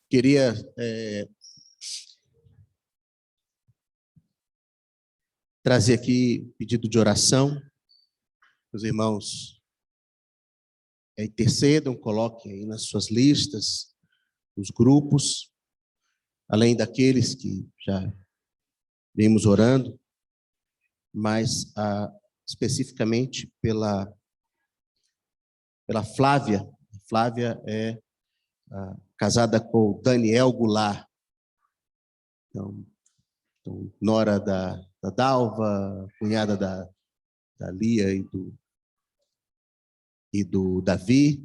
Queria trazer aqui pedido de oração. Os irmãos intercedam, coloquem aí nas suas listas os grupos, além daqueles que já vimos orando, mas especificamente pela Flávia. Flávia é casada com o Daniel Goulart. Então, nora da Dalva, cunhada da Lia e do Davi.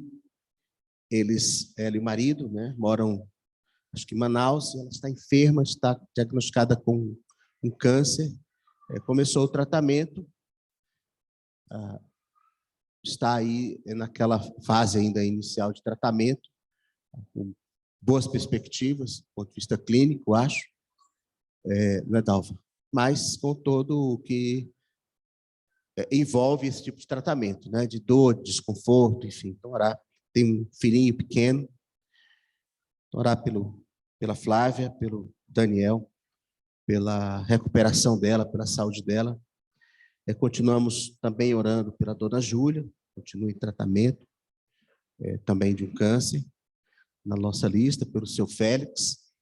Ela e o marido, né, moram, acho que em Manaus. Ela está enferma, está diagnosticada com um câncer. Começou o tratamento, está aí naquela fase ainda inicial de tratamento, com boas perspectivas, do ponto de vista clínico, acho, não é, Dalva? Mas com todo o que envolve esse tipo de tratamento, né? De dor, de desconforto, enfim. Então, orar. Tem um filhinho pequeno, orar pela Flávia, pelo Daniel, pela recuperação dela, pela saúde dela. Continuamos também orando pela dona Júlia, continua em tratamento, também de um câncer, na nossa lista, pelo seu Félix,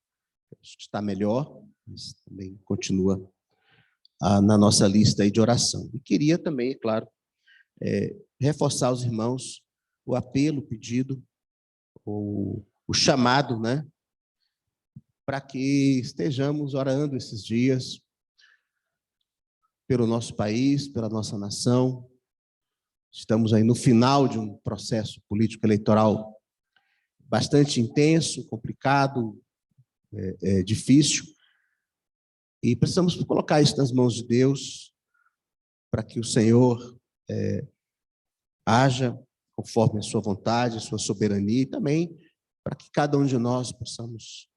acho que está melhor, mas também continua na nossa lista aí de oração. E queria também, é claro, reforçar aos irmãos o apelo, o pedido, o chamado, né, para que estejamos orando esses dias pelo nosso país, pela nossa nação. Estamos aí no final de um processo político-eleitoral bastante intenso, complicado, difícil, e precisamos colocar isso nas mãos de Deus para que o Senhor haja conforme a sua vontade, a sua soberania, e também para que cada um de nós possamos,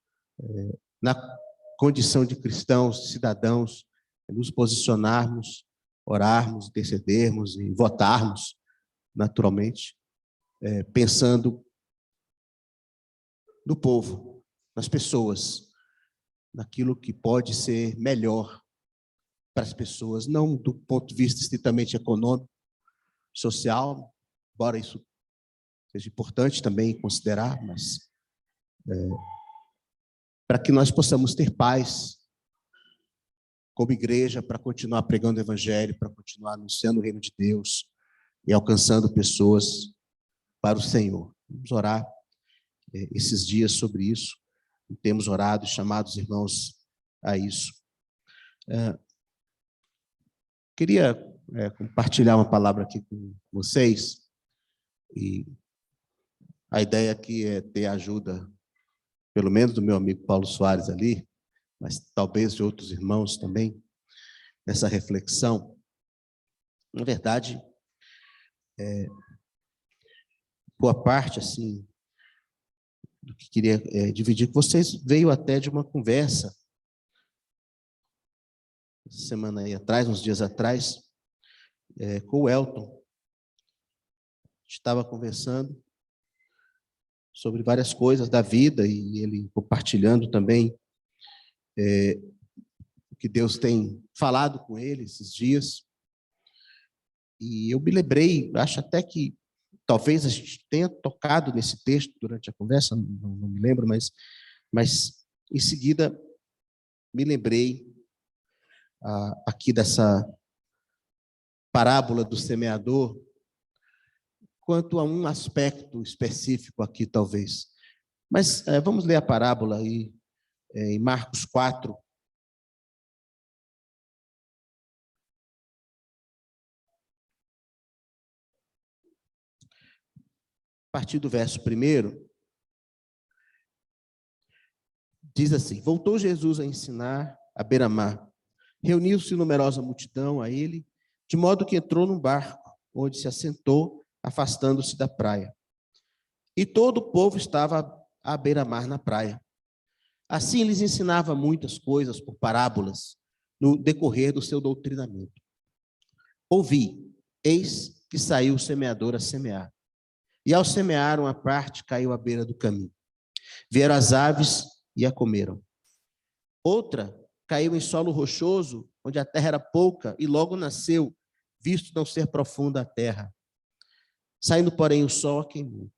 na condição de cristãos, cidadãos, nos posicionarmos, orarmos, intercedermos e votarmos, naturalmente, pensando no povo, nas pessoas, naquilo que pode ser melhor para as pessoas, não do ponto de vista estritamente econômico, social, embora isso seja importante também considerar, mas para que nós possamos ter paz como igreja, para continuar pregando o evangelho, para continuar anunciando o reino de Deus e alcançando pessoas para o Senhor. Vamos orar esses dias sobre isso. Temos orado e chamado os irmãos a isso. Queria compartilhar uma palavra aqui com vocês, e a ideia aqui é ter a ajuda, pelo menos do meu amigo Paulo Soares ali, mas talvez de outros irmãos também, nessa reflexão. Na verdade, boa parte, assim, do que queria dividir com vocês veio até de uma conversa, semana aí atrás, uns dias atrás, com o Elton. A gente estava conversando sobre várias coisas da vida, e ele compartilhando também o que Deus tem falado com ele esses dias. E eu me lembrei, acho até que talvez a gente tenha tocado nesse texto durante a conversa, não me lembro, mas em seguida me lembrei aqui dessa parábola do semeador, quanto a um aspecto específico aqui, talvez. Mas vamos ler a parábola aí, em Marcos 4. A partir do verso 1, diz assim: voltou Jesus a ensinar à beira-mar. Reuniu-se numerosa multidão a ele, de modo que entrou num barco, onde se assentou, afastando-se da praia. E todo o povo estava à beira-mar na praia. Assim lhes ensinava muitas coisas por parábolas, no decorrer do seu doutrinamento. Ouvi, eis que saiu o semeador a semear. E ao semear, uma parte caiu à beira do caminho. Vieram as aves e a comeram. Outra caiu em solo rochoso, onde a terra era pouca, e logo nasceu, visto não ser profunda a terra. Saindo, porém, o sol a queimou,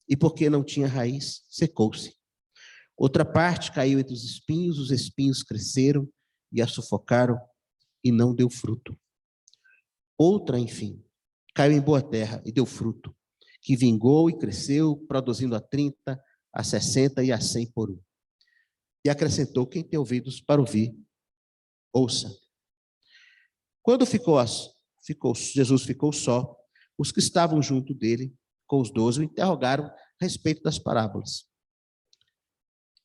e porque não tinha raiz, secou-se. Outra parte caiu entre os espinhos cresceram e a sufocaram, e não deu fruto. Outra, enfim, caiu em boa terra e deu fruto, que vingou e cresceu, produzindo a 30, a 60 e a 100 por um. E acrescentou: quem tem ouvidos para ouvir, ouça. Quando Jesus ficou só, os que estavam junto dele, com os 12, o interrogaram a respeito das parábolas.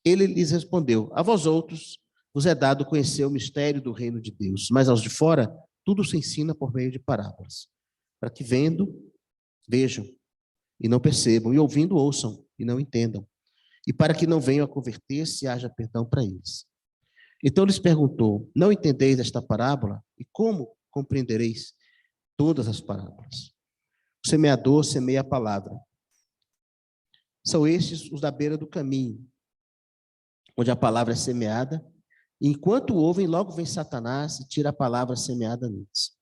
Ele lhes respondeu: a vós outros vos é dado conhecer o mistério do reino de Deus, mas aos de fora tudo se ensina por meio de parábolas, para que vendo, vejam e não percebam, e ouvindo, ouçam e não entendam, e para que não venham a converter-se e haja perdão para eles. Então lhes perguntou: não entendeis esta parábola? E como compreendereis todas as parábolas? O semeador semeia a palavra. São estes os da beira do caminho, onde a palavra é semeada, e enquanto ouvem, logo vem Satanás e tira a palavra semeada neles.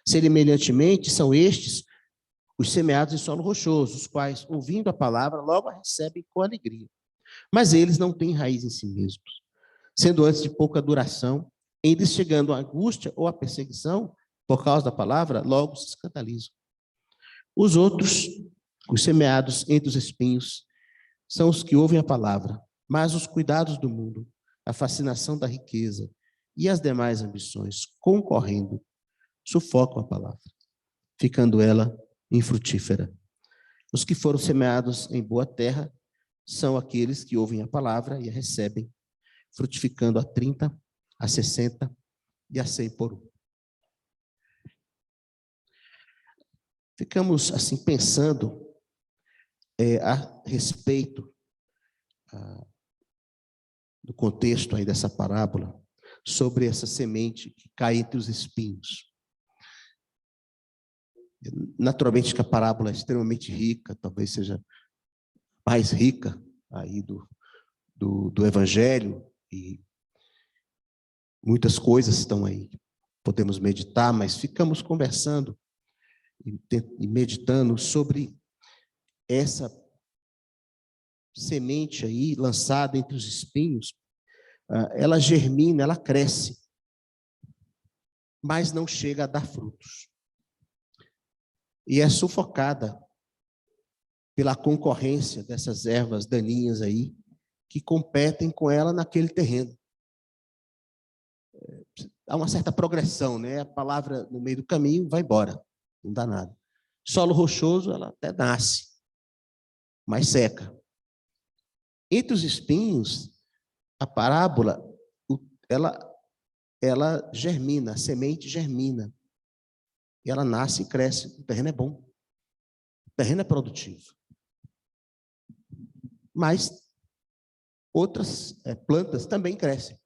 Semelhantemente, são estes os semeados em solo rochoso, os quais, ouvindo a palavra, logo a recebem com alegria. Mas eles não têm raiz em si mesmos, sendo antes de pouca duração, eles chegando à angústia ou à perseguição, por causa da palavra, logo se escandalizam. Os outros, os semeados entre os espinhos, são os que ouvem a palavra, mas os cuidados do mundo, a fascinação da riqueza e as demais ambições, concorrendo, sufocam a palavra, ficando ela infrutífera. Os que foram semeados em boa terra são aqueles que ouvem a palavra e a recebem, frutificando a 30, a 60 e a 100 por um. Ficamos assim pensando a respeito do contexto aí dessa parábola, sobre essa semente que cai entre os espinhos. Naturalmente que a parábola é extremamente rica, talvez seja mais rica aí do Evangelho, e muitas coisas estão aí, podemos meditar, mas ficamos conversando e meditando sobre essa semente aí lançada entre os espinhos. Ela germina, ela cresce, mas não chega a dar frutos. E é sufocada pela concorrência dessas ervas daninhas aí, que competem com ela naquele terreno. Há uma certa progressão, né? A palavra no meio do caminho vai embora, não dá nada. Solo rochoso, ela até nasce, mas seca. Entre os espinhos, a parábola, ela germina, a semente germina. E ela nasce e cresce. O terreno é bom. O terreno é produtivo. Mas outras plantas também crescem.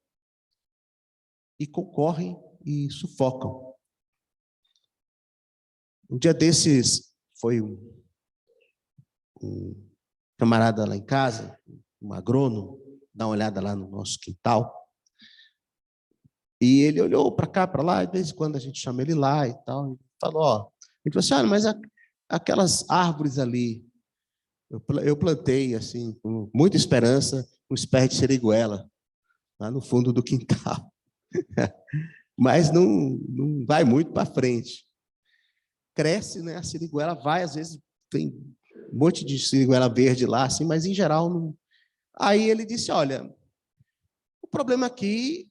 E concorrem e sufocam. Um dia desses, foi um camarada lá em casa, um agrônomo, dá uma olhada lá no nosso quintal. E ele olhou para cá, para lá, e de vez em quando a gente chama ele lá e tal. E falou, ele falou assim: olha, mas aquelas árvores ali, eu plantei assim, com muita esperança, um espécie de siriguela, lá no fundo do quintal. Mas não vai muito para frente. Cresce, né? A siriguela vai, às vezes tem um monte de siriguela verde lá, assim, mas em geral não. Aí ele disse: olha, o problema aqui,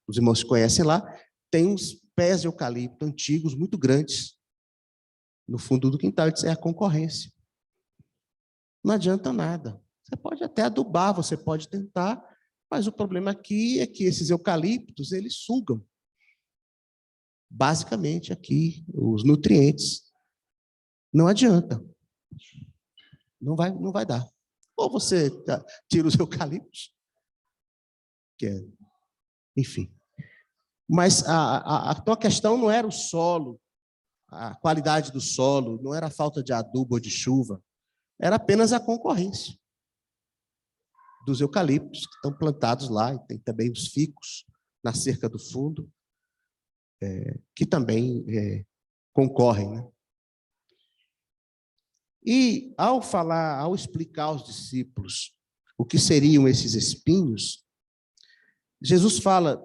os irmãos que conhecem lá, tem uns pés de eucalipto antigos, muito grandes, no fundo do quintal. Ele disse: é a concorrência. Não adianta nada. Você pode até adubar, você pode tentar, mas o problema aqui é que esses eucaliptos, eles sugam, basicamente, aqui, os nutrientes. Não adianta. Não vai dar. Ou você tira os eucaliptos, enfim. Mas a tua questão não era o solo, a qualidade do solo, não era a falta de adubo ou de chuva, era apenas a concorrência. dos eucaliptos que estão plantados lá, e tem também os ficus na cerca do fundo, que também concorrem, né? E ao explicar aos discípulos o que seriam esses espinhos, Jesus fala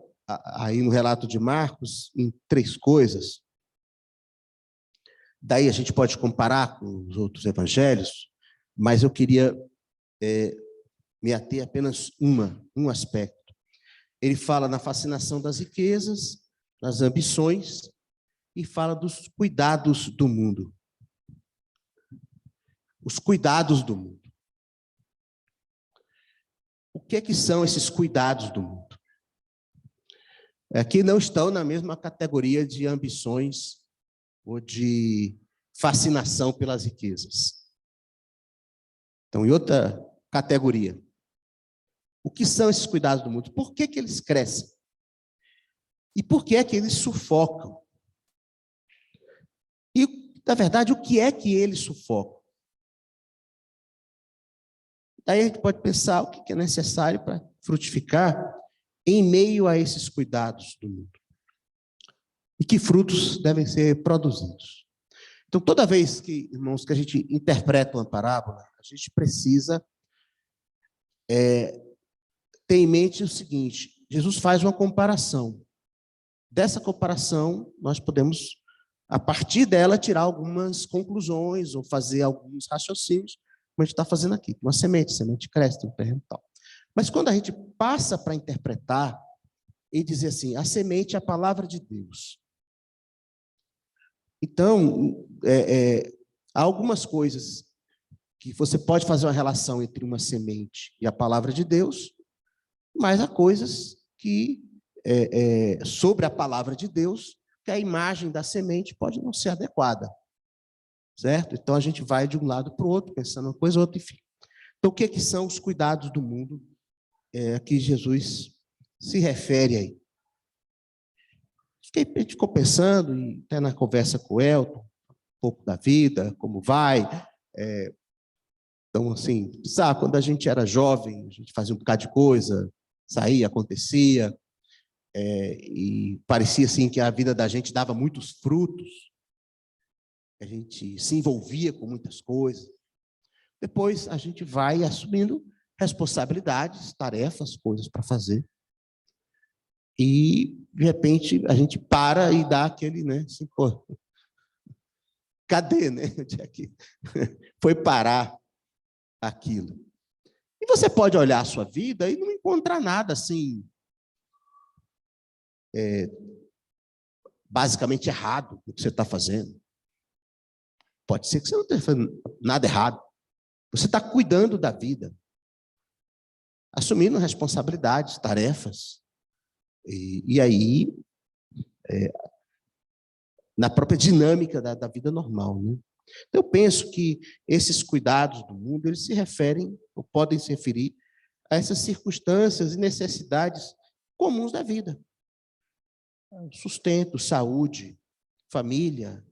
aí no relato de Marcos em 3 coisas. Daí a gente pode comparar com os outros evangelhos, mas eu queria me ater apenas um aspecto. Ele fala na fascinação das riquezas, nas ambições, e fala dos cuidados do mundo. Os cuidados do mundo. O que é que são esses cuidados do mundo? Que não estão na mesma categoria de ambições ou de fascinação pelas riquezas. Então, em outra categoria. O que são esses cuidados do mundo? Por que eles crescem? E por que é que eles sufocam? E, na verdade, o que é que eles sufocam? Daí a gente pode pensar o que é necessário para frutificar em meio a esses cuidados do mundo. E que frutos devem ser produzidos. Então, toda vez que, irmãos, que a gente interpreta uma parábola, a gente precisa ter em mente o seguinte: Jesus faz uma comparação. Dessa comparação, nós podemos, a partir dela, tirar algumas conclusões ou fazer alguns raciocínios, como a gente está fazendo aqui. Uma semente cresce, tem um terreno e tal. Mas quando a gente passa para interpretar e dizer assim, a semente é a palavra de Deus. Então, há algumas coisas que você pode fazer uma relação entre uma semente e a palavra de Deus, mas há coisas que, sobre a palavra de Deus, que a imagem da semente pode não ser adequada. Certo? Então, a gente vai de um lado para o outro, pensando uma coisa ou outra, enfim. Então, o que são os cuidados do mundo que Jesus se refere aí? A gente ficou pensando, e até na conversa com o Elton, um pouco da vida, como vai. Então, assim, sabe, quando a gente era jovem, a gente fazia um bocado de coisa, saía, acontecia, e parecia assim que a vida da gente dava muitos frutos, a gente se envolvia com muitas coisas. Depois a gente vai assumindo responsabilidades, tarefas, coisas para fazer. E, de repente, a gente para e dá aquele, né? Assim, pô, cadê, né? Onde é que foi parar aquilo? E você pode olhar a sua vida e não encontrar nada assim, basicamente errado no que você está fazendo. Pode ser que você não esteja fazendo nada errado. Você está cuidando da vida, assumindo responsabilidades, tarefas. E aí, na própria dinâmica da vida normal, né? Eu penso que esses cuidados do mundo, eles se referem, ou podem se referir, a essas circunstâncias e necessidades comuns da vida. Sustento, saúde, família,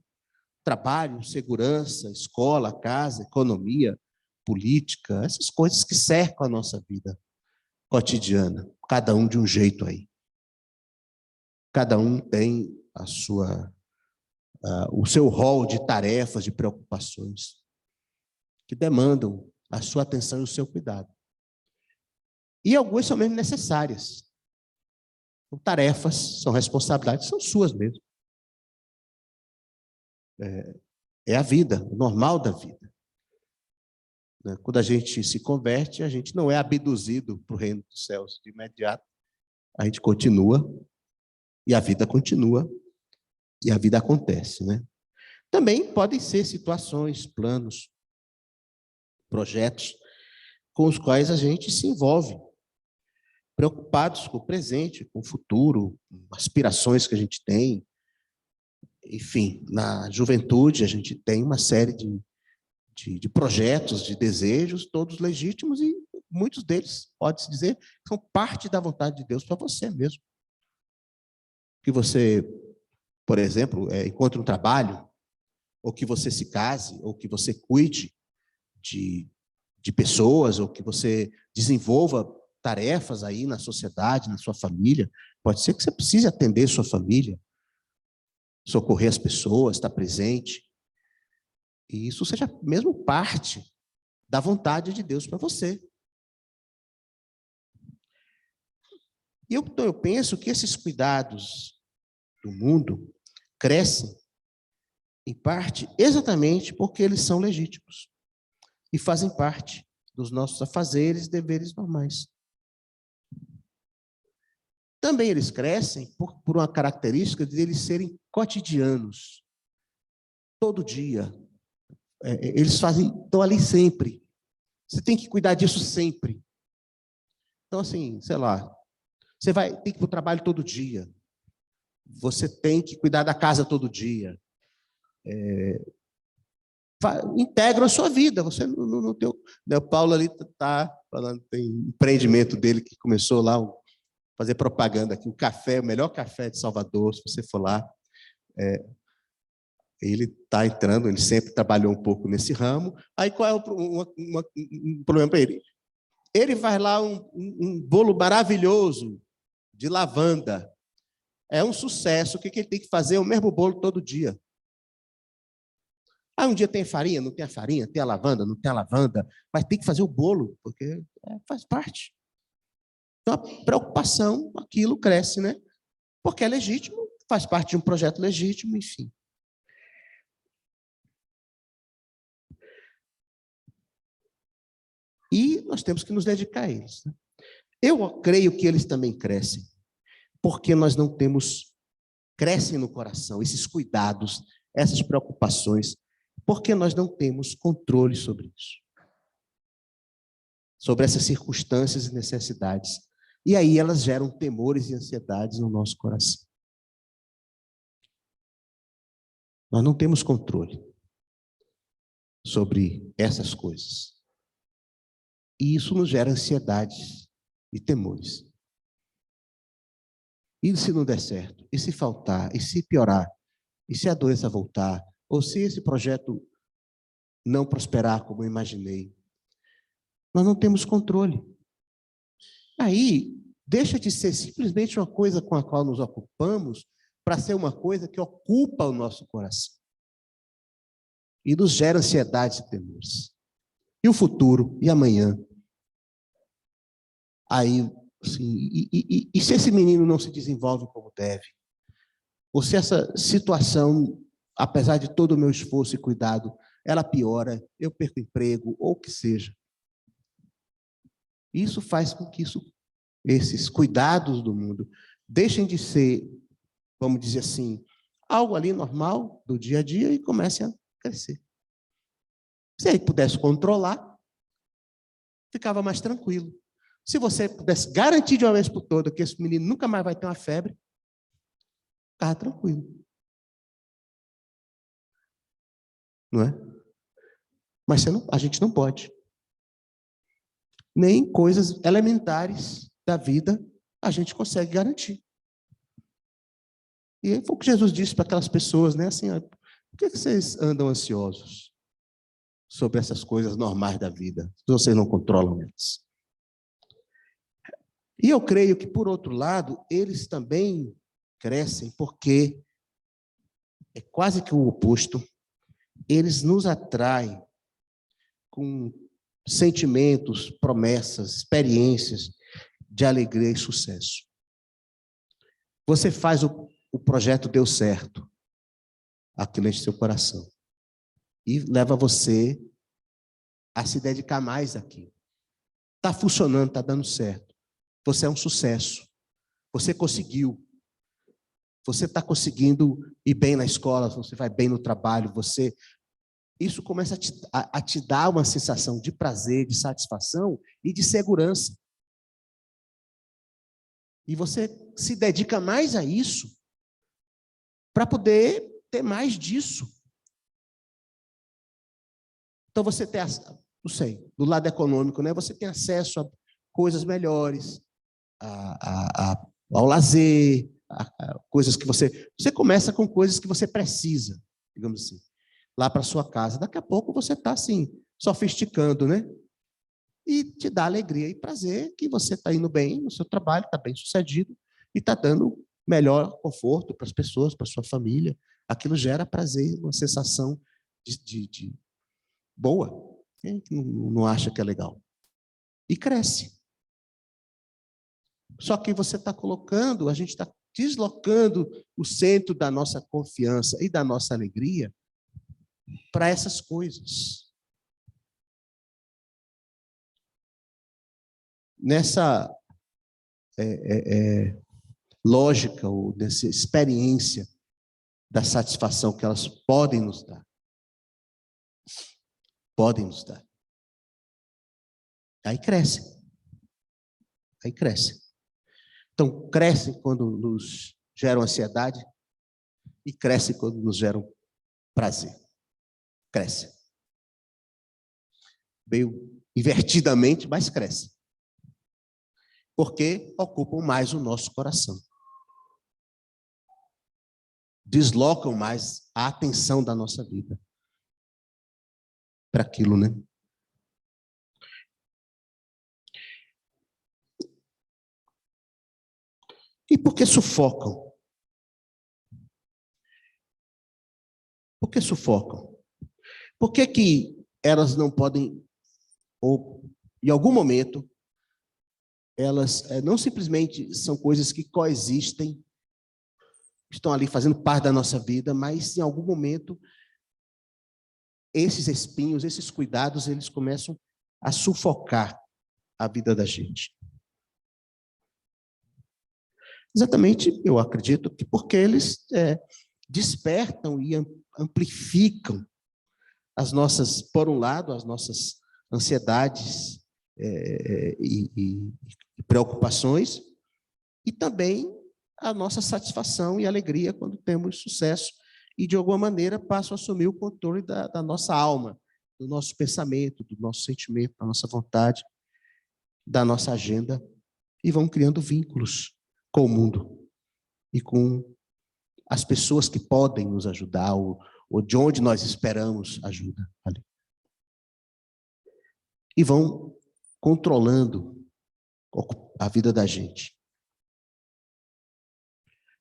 trabalho, segurança, escola, casa, economia, política, essas coisas que cercam a nossa vida cotidiana, cada um de um jeito aí. Cada um tem o seu rol de tarefas, de preocupações, que demandam a sua atenção e o seu cuidado. E algumas são mesmo necessárias. São tarefas, são responsabilidades, são suas mesmo. É a vida, o normal da vida. Quando a gente se converte, a gente não é abduzido para o reino dos céus de imediato. A gente continua, e a vida continua, e a vida acontece, né? Também podem ser situações, planos, projetos com os quais a gente se envolve, preocupados com o presente, com o futuro, com aspirações que a gente tem. Enfim, na juventude a gente tem uma série de projetos, de desejos, todos legítimos, e muitos deles, pode-se dizer, são parte da vontade de Deus para você mesmo. Que você, por exemplo, encontre um trabalho, ou que você se case, ou que você cuide de pessoas, ou que você desenvolva tarefas aí na sociedade, na sua família. Pode ser que você precise atender sua família, socorrer as pessoas, estar presente. E isso seja mesmo parte da vontade de Deus para você. E então eu penso que esses cuidados do mundo crescem, em parte, exatamente porque eles são legítimos e fazem parte dos nossos afazeres e deveres normais. Também eles crescem por uma característica de eles serem cotidianos, todo dia. Eles estão ali sempre. Você tem que cuidar disso sempre. Então, assim, sei lá, você tem que ir para o trabalho todo dia. Você tem que cuidar da casa todo dia. Integra a sua vida. Você não tem. O Paulo ali está falando, tem empreendimento dele que começou lá, fazer propaganda aqui, o melhor café de Salvador, se você for lá. Ele está entrando, ele sempre trabalhou um pouco nesse ramo. Aí qual é um problema para ele? Ele vai lá, um bolo maravilhoso de lavanda. É um sucesso. O que ele tem que fazer? O mesmo bolo todo dia. Um dia tem farinha, não tem a farinha, tem a lavanda, não tem a lavanda, mas tem que fazer o bolo, porque faz parte. Então, a preocupação, aquilo cresce, né? Porque é legítimo, faz parte de um projeto legítimo, enfim. E nós temos que nos dedicar a eles. Né? Eu creio que eles também crescem, porque nós não temos, crescem no coração, esses cuidados, essas preocupações, porque nós não temos controle sobre isso. Sobre essas circunstâncias e necessidades. E aí elas geram temores e ansiedades no nosso coração. Nós não temos controle sobre essas coisas. E isso nos gera ansiedades e temores. E se não der certo? E se faltar? E se piorar? E se a doença voltar? Ou se esse projeto não prosperar como eu imaginei? Nós não temos controle. Aí, deixa de ser simplesmente uma coisa com a qual nos ocupamos para ser uma coisa que ocupa o nosso coração. E nos gera ansiedades e temores. E o futuro? E amanhã? Aí, assim, e se esse menino não se desenvolve como deve? Ou se essa situação, apesar de todo o meu esforço e cuidado, ela piora, eu perco emprego, ou o que seja. Isso faz com que esses cuidados do mundo deixem de ser, vamos dizer assim, algo ali normal do dia a dia e comecem a crescer. Se ele pudesse controlar, ficava mais tranquilo. Se você pudesse garantir de uma vez por todas que esse menino nunca mais vai ter uma febre, ficava tranquilo. Não é? Mas a gente não pode. Nem coisas elementares da vida a gente consegue garantir. E foi o que Jesus disse para aquelas pessoas, né? Assim, por que vocês andam ansiosos sobre essas coisas normais da vida, se vocês não controlam elas? E eu creio que, por outro lado, eles também crescem porque é quase que o oposto. Eles nos atraem com sentimentos, promessas, experiências de alegria e sucesso. Você faz o projeto deu certo, aquilo enche seu coração e leva você a se dedicar mais àquilo. Está funcionando, está dando certo. Você é um sucesso. Você conseguiu. Você está conseguindo ir bem na escola, você vai bem no trabalho, isso começa a te dar uma sensação de prazer, de satisfação e de segurança. E você se dedica mais a isso para poder ter mais disso. Então você tem, não sei, do lado econômico, né? Você tem acesso a coisas melhores, ao lazer, a coisas que você começa com coisas que você precisa, digamos assim, lá para sua casa. Daqui a pouco você está assim, sofisticando, né? e te dá alegria e prazer que você está indo bem no seu trabalho, está bem sucedido e está dando melhor conforto para as pessoas, para a sua família. Aquilo gera prazer, uma sensação de boa. Quem não acha que é legal? E cresce. Só que você está colocando, a gente está deslocando o centro da nossa confiança e da nossa alegria para essas coisas. Nessa lógica ou dessa experiência da satisfação que elas podem nos dar. Podem nos dar. Aí cresce. Aí cresce. Então, crescem quando nos geram ansiedade e crescem quando nos geram prazer. Cresce. Meio invertidamente, mas cresce. Porque ocupam mais o nosso coração. Deslocam mais a atenção da nossa vida para aquilo, né? E por que sufocam? Por que sufocam? Por que elas não podem, ou em algum momento, elas não simplesmente são coisas que coexistem, estão ali fazendo parte da nossa vida, mas em algum momento esses espinhos, esses cuidados, eles começam a sufocar a vida da gente. Exatamente, eu acredito que porque eles despertam e amplificam as nossas, por um lado, as nossas ansiedades e preocupações, e também a nossa satisfação e alegria quando temos sucesso e, de alguma maneira, passam a assumir o controle da nossa alma, do nosso pensamento, do nosso sentimento, da nossa vontade, da nossa agenda, e vão criando vínculos com o mundo e com as pessoas que podem nos ajudar ou de onde nós esperamos ajuda ali. E vão controlando a vida da gente.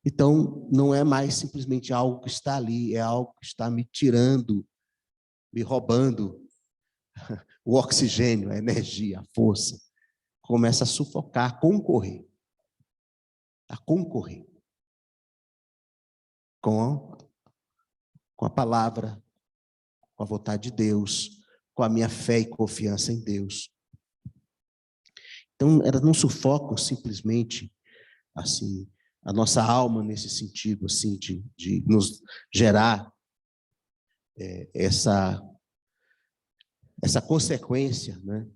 Então, não é mais simplesmente algo que está ali, é algo que está me tirando, me roubando o oxigênio, a energia, a força. Começa a sufocar, a concorrer com a palavra, com a vontade de Deus, com a minha fé e confiança em Deus. Então, elas não sufocam simplesmente assim a nossa alma nesse sentido assim de nos gerar essa consequência, né,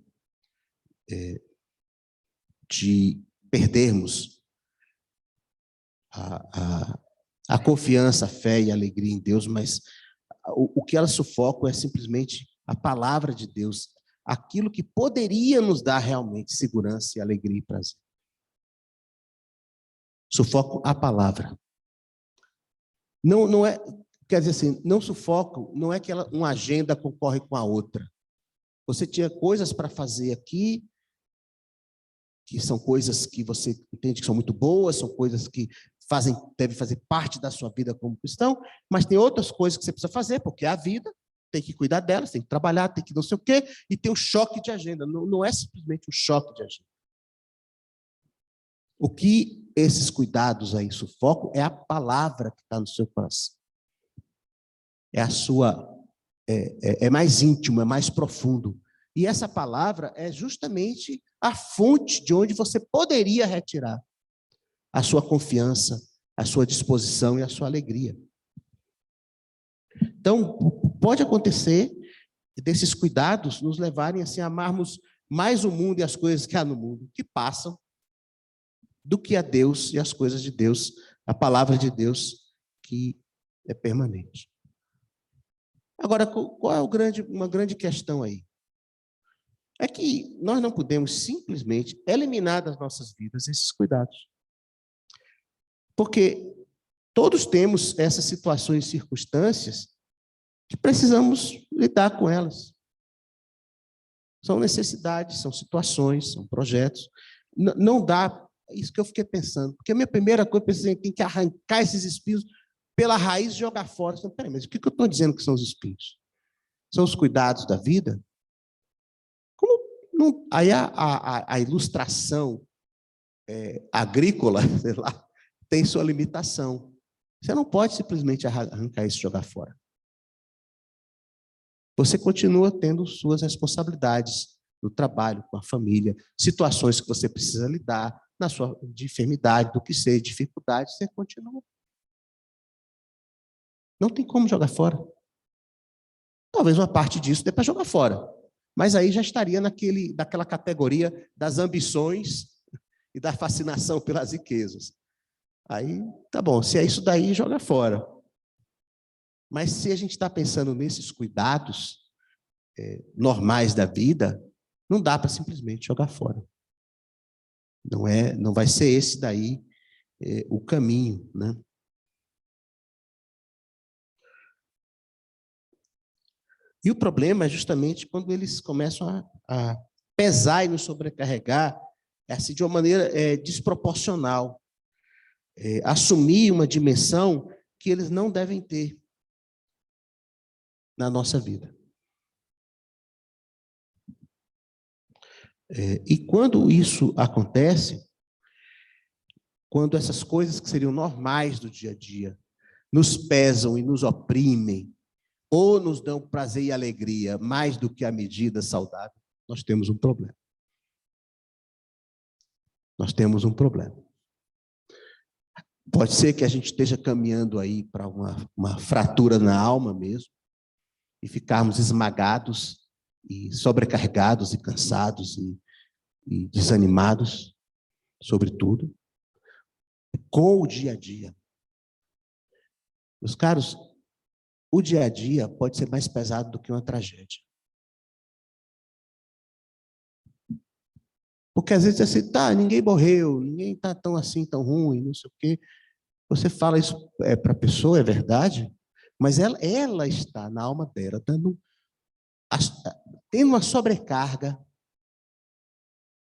de perdermos a confiança, a fé e a alegria em Deus, mas o que elas sufocam é simplesmente a palavra de Deus, aquilo que poderia nos dar realmente segurança, alegria e prazer. Sufocam a palavra. Não é, quer dizer assim, não sufocam, não é que uma agenda concorre com a outra. Você tinha coisas para fazer aqui, que são coisas que você entende que são muito boas, são coisas que devem fazer parte da sua vida como cristão, mas tem outras coisas que você precisa fazer, porque é a vida, tem que cuidar delas, tem que trabalhar, tem que não sei o quê, e tem um choque de agenda. Não é simplesmente um choque de agenda. O que esses cuidados aí sufocam é a palavra que está no seu coração. É a sua, é mais íntimo, é mais profundo. E essa palavra é justamente a fonte de onde você poderia retirar a sua confiança, a sua disposição e a sua alegria. Então, pode acontecer desses cuidados nos levarem assim, a amarmos mais o mundo e as coisas que há no mundo, que passam, do que a Deus e as coisas de Deus, a palavra de Deus, que é permanente. Agora, qual é uma grande questão aí? É que nós não podemos simplesmente eliminar das nossas vidas esses cuidados. Porque todos temos essas situações e circunstâncias que precisamos lidar com elas. São necessidades, são situações, são projetos. Não dá, isso que eu fiquei pensando, porque a minha primeira coisa, eu pensei, tem que arrancar esses espinhos pela raiz e jogar fora. Então, peraí, mas o que eu estou dizendo que são os espinhos? São os cuidados da vida? Como não, aí a ilustração agrícola, sei lá, tem sua limitação. Você não pode simplesmente arrancar isso e jogar fora. Você continua tendo suas responsabilidades no trabalho, com a família, situações que você precisa lidar, na sua de enfermidade, do que seja, dificuldade, você continua. Não tem como jogar fora. Talvez uma parte disso dê para jogar fora. Mas aí já estaria naquela categoria das ambições e da fascinação pelas riquezas. Aí, tá bom, se é isso daí, joga fora. Mas se a gente está pensando nesses cuidados normais da vida, não dá para simplesmente jogar fora. Não vai ser esse daí o caminho, né? E o problema é justamente quando eles começam a pesar e nos sobrecarregar assim, de uma maneira desproporcional. Assumir uma dimensão que eles não devem ter na nossa vida. E quando isso acontece, quando essas coisas que seriam normais do dia a dia nos pesam e nos oprimem, ou nos dão prazer e alegria mais do que a medida saudável, nós temos um problema. Nós temos um problema. Pode ser que a gente esteja caminhando aí para uma fratura na alma mesmo, e ficarmos esmagados, e sobrecarregados, e cansados, e desanimados, sobretudo, com o dia a dia. Meus caros, o dia a dia pode ser mais pesado do que uma tragédia. Porque às vezes assim, tá, ninguém morreu, ninguém está tão assim, tão ruim, não sei o quê. Você fala isso para a pessoa, é verdade, mas ela está na alma dela, tendo uma sobrecarga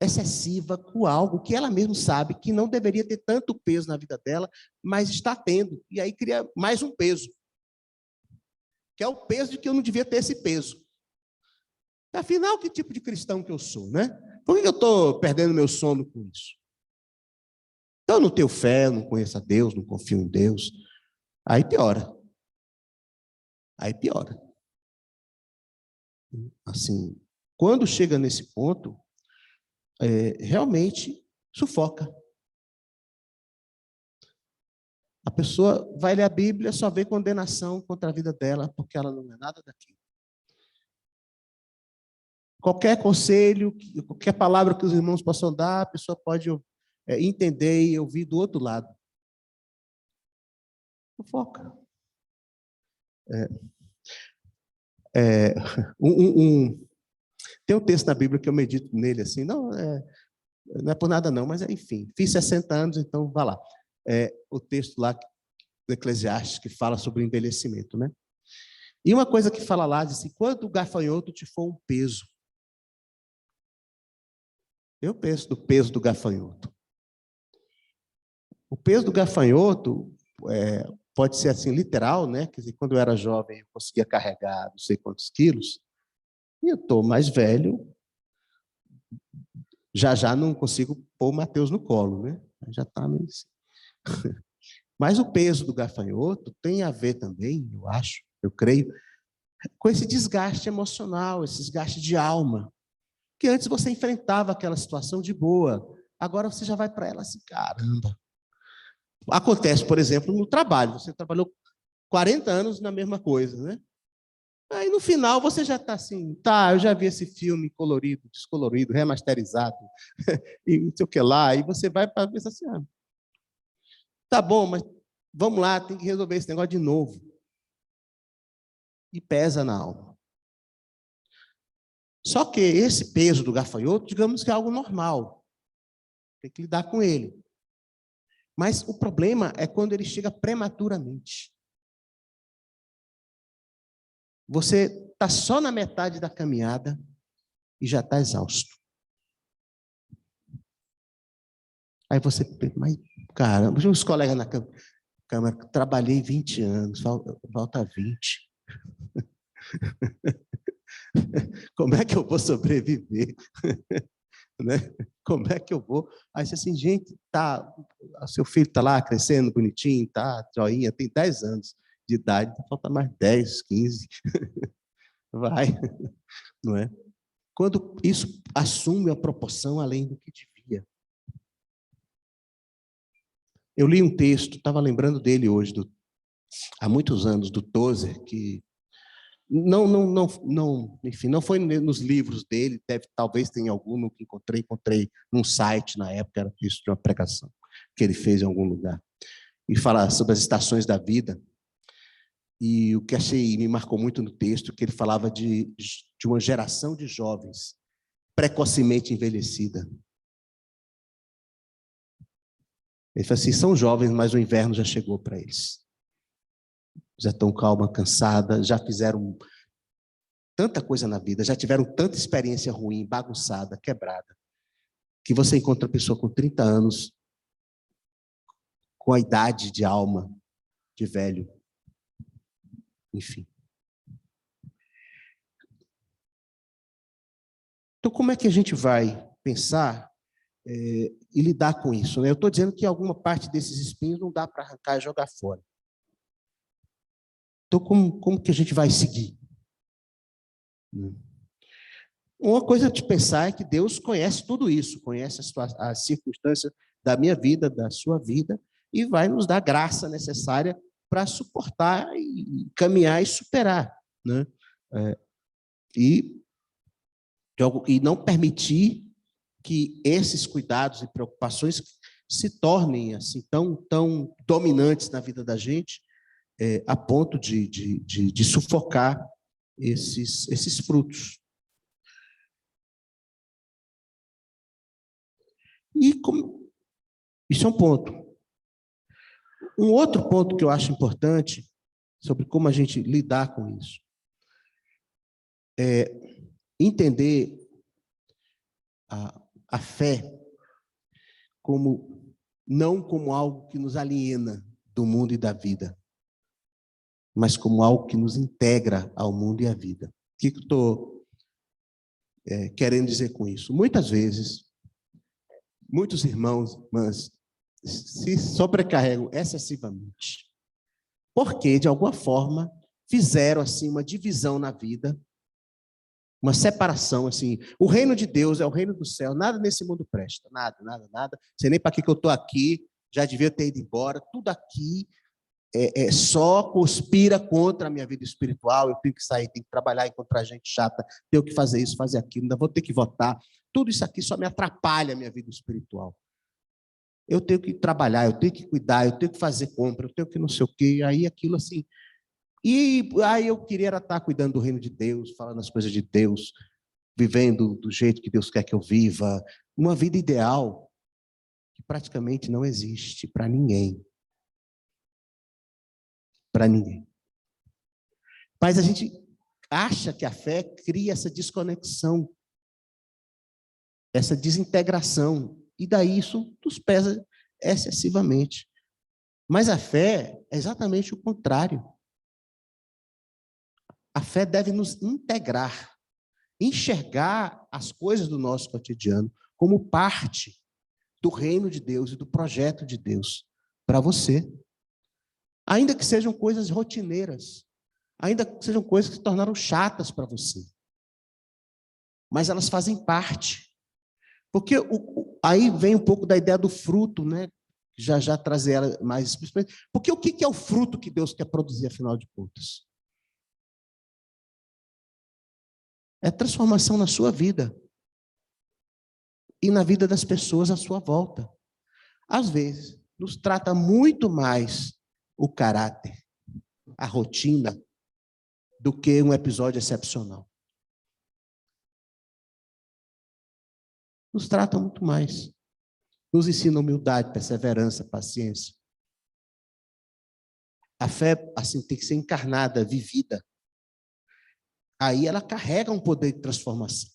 excessiva com algo que ela mesma sabe que não deveria ter tanto peso na vida dela, mas está tendo. E aí cria mais um peso, que é o peso de que eu não devia ter esse peso. Afinal, que tipo de cristão que eu sou, né? Por que eu estou perdendo meu sono com isso? Então, eu não tenho fé, eu não conheço a Deus, não confio em Deus. Aí piora. Aí piora. Assim, quando chega nesse ponto, realmente sufoca. A pessoa vai ler a Bíblia, só vê condenação contra a vida dela, porque ela não é nada daquilo. Qualquer conselho, qualquer palavra que os irmãos possam dar, a pessoa pode entender e ouvir do outro lado. Fofoca. Tem um texto na Bíblia que eu medito nele assim, não é por nada não, mas enfim, fiz 60 anos, então vá lá. O texto lá do Eclesiastes que fala sobre o envelhecimento, né? E uma coisa que fala lá, diz assim, quando o gafanhoto te for um peso, eu penso do peso do gafanhoto. O peso do gafanhoto pode ser assim, literal, né? Quer dizer, quando eu era jovem, eu conseguia carregar não sei quantos quilos, e eu estou mais velho, já não consigo pôr o Mateus no colo, né? Já está meio assim. Mas o peso do gafanhoto tem a ver também, eu acho, eu creio, com esse desgaste emocional, esse desgaste de alma. Que antes você enfrentava aquela situação de boa, agora você já vai para ela assim, caramba. Acontece, por exemplo, no trabalho. Você trabalhou 40 anos na mesma coisa, né? Aí no final você já está assim, tá, eu já vi esse filme colorido, descolorido, remasterizado, e não sei o que lá, e você vai para pensar assim, tá bom, mas vamos lá, tem que resolver esse negócio de novo. E pesa na alma. Só que esse peso do gafanhoto, digamos que é algo normal. Tem que lidar com ele. Mas o problema é quando ele chega prematuramente. Você está só na metade da caminhada e já está exausto. Aí você pensa, mas caramba, os colegas na Câmara, trabalhei 20 anos, falta 20. Como é que eu vou sobreviver? Né? Como é que eu vou? Aí você assim, gente, tá, seu filho está lá crescendo bonitinho, tá, joinha, tem 10 anos de idade, falta mais 10, 15. Vai, não é? Quando isso assume a proporção além do que devia. Eu li um texto, estava lembrando dele hoje, há muitos anos, do Tozer, que enfim, não foi nos livros dele, talvez tenha algum no que encontrei num site na época, era texto de uma pregação que ele fez em algum lugar, e fala sobre as estações da vida, e o que me marcou muito no texto, que ele falava de uma geração de jovens precocemente envelhecida. Ele falou assim, são jovens, mas o inverno já chegou para eles. Já estão calma, cansada, já fizeram tanta coisa na vida, já tiveram tanta experiência ruim, bagunçada, quebrada, que você encontra a pessoa com 30 anos, com a idade de alma, de velho. Enfim. Então, como é que a gente vai pensar e lidar com isso? Né? Eu estou dizendo que alguma parte desses espinhos não dá para arrancar e jogar fora. Então, como que a gente vai seguir? Uma coisa de pensar é que Deus conhece tudo isso, conhece as circunstâncias da minha vida, da sua vida, e vai nos dar a graça necessária para suportar e caminhar e superar. Né? E não permitir que esses cuidados e preocupações se tornem assim tão dominantes na vida da gente, a ponto de sufocar esses frutos. Isso é um ponto. Um outro ponto que eu acho importante sobre como a gente lidar com isso é entender a fé não como algo que nos aliena do mundo e da vida, mas como algo que nos integra ao mundo e à vida. O que eu estou querendo dizer com isso? Muitas vezes, muitos irmãos, irmãs, se sobrecarregam excessivamente, porque, de alguma forma, fizeram assim uma divisão na vida, uma separação, assim, o reino de Deus é o reino do céu, nada nesse mundo presta, nada, sei nem para que eu estou aqui, já devia ter ido embora, tudo aqui só conspira contra a minha vida espiritual, eu tenho que sair, tenho que trabalhar, encontrar gente chata, tenho que fazer isso, fazer aquilo, ainda vou ter que votar, tudo isso aqui só me atrapalha a minha vida espiritual. Eu tenho que trabalhar, eu tenho que cuidar, eu tenho que fazer compra, eu tenho que não sei o quê, aí aquilo assim. E aí eu queria estar cuidando do reino de Deus, falando as coisas de Deus, vivendo do jeito que Deus quer que eu viva, uma vida ideal que praticamente não existe para ninguém. Para ninguém. Mas a gente acha que a fé cria essa desconexão, essa desintegração, e daí isso nos pesa excessivamente. Mas a fé é exatamente o contrário. A fé deve nos integrar, enxergar as coisas do nosso cotidiano como parte do reino de Deus e do projeto de Deus para você. Ainda que sejam coisas rotineiras, ainda que sejam coisas que se tornaram chatas para você. Mas elas fazem parte. Porque aí vem um pouco da ideia do fruto, né? Já trazer ela mais especificamente. Porque o que é o fruto que Deus quer produzir, afinal de contas? É transformação na sua vida e na vida das pessoas à sua volta. Às vezes, nos trata muito mais o caráter, a rotina, do que um episódio excepcional. Nos trata muito mais. Nos ensina humildade, perseverança, paciência. A fé, assim, tem que ser encarnada, vivida. Aí ela carrega um poder de transformação.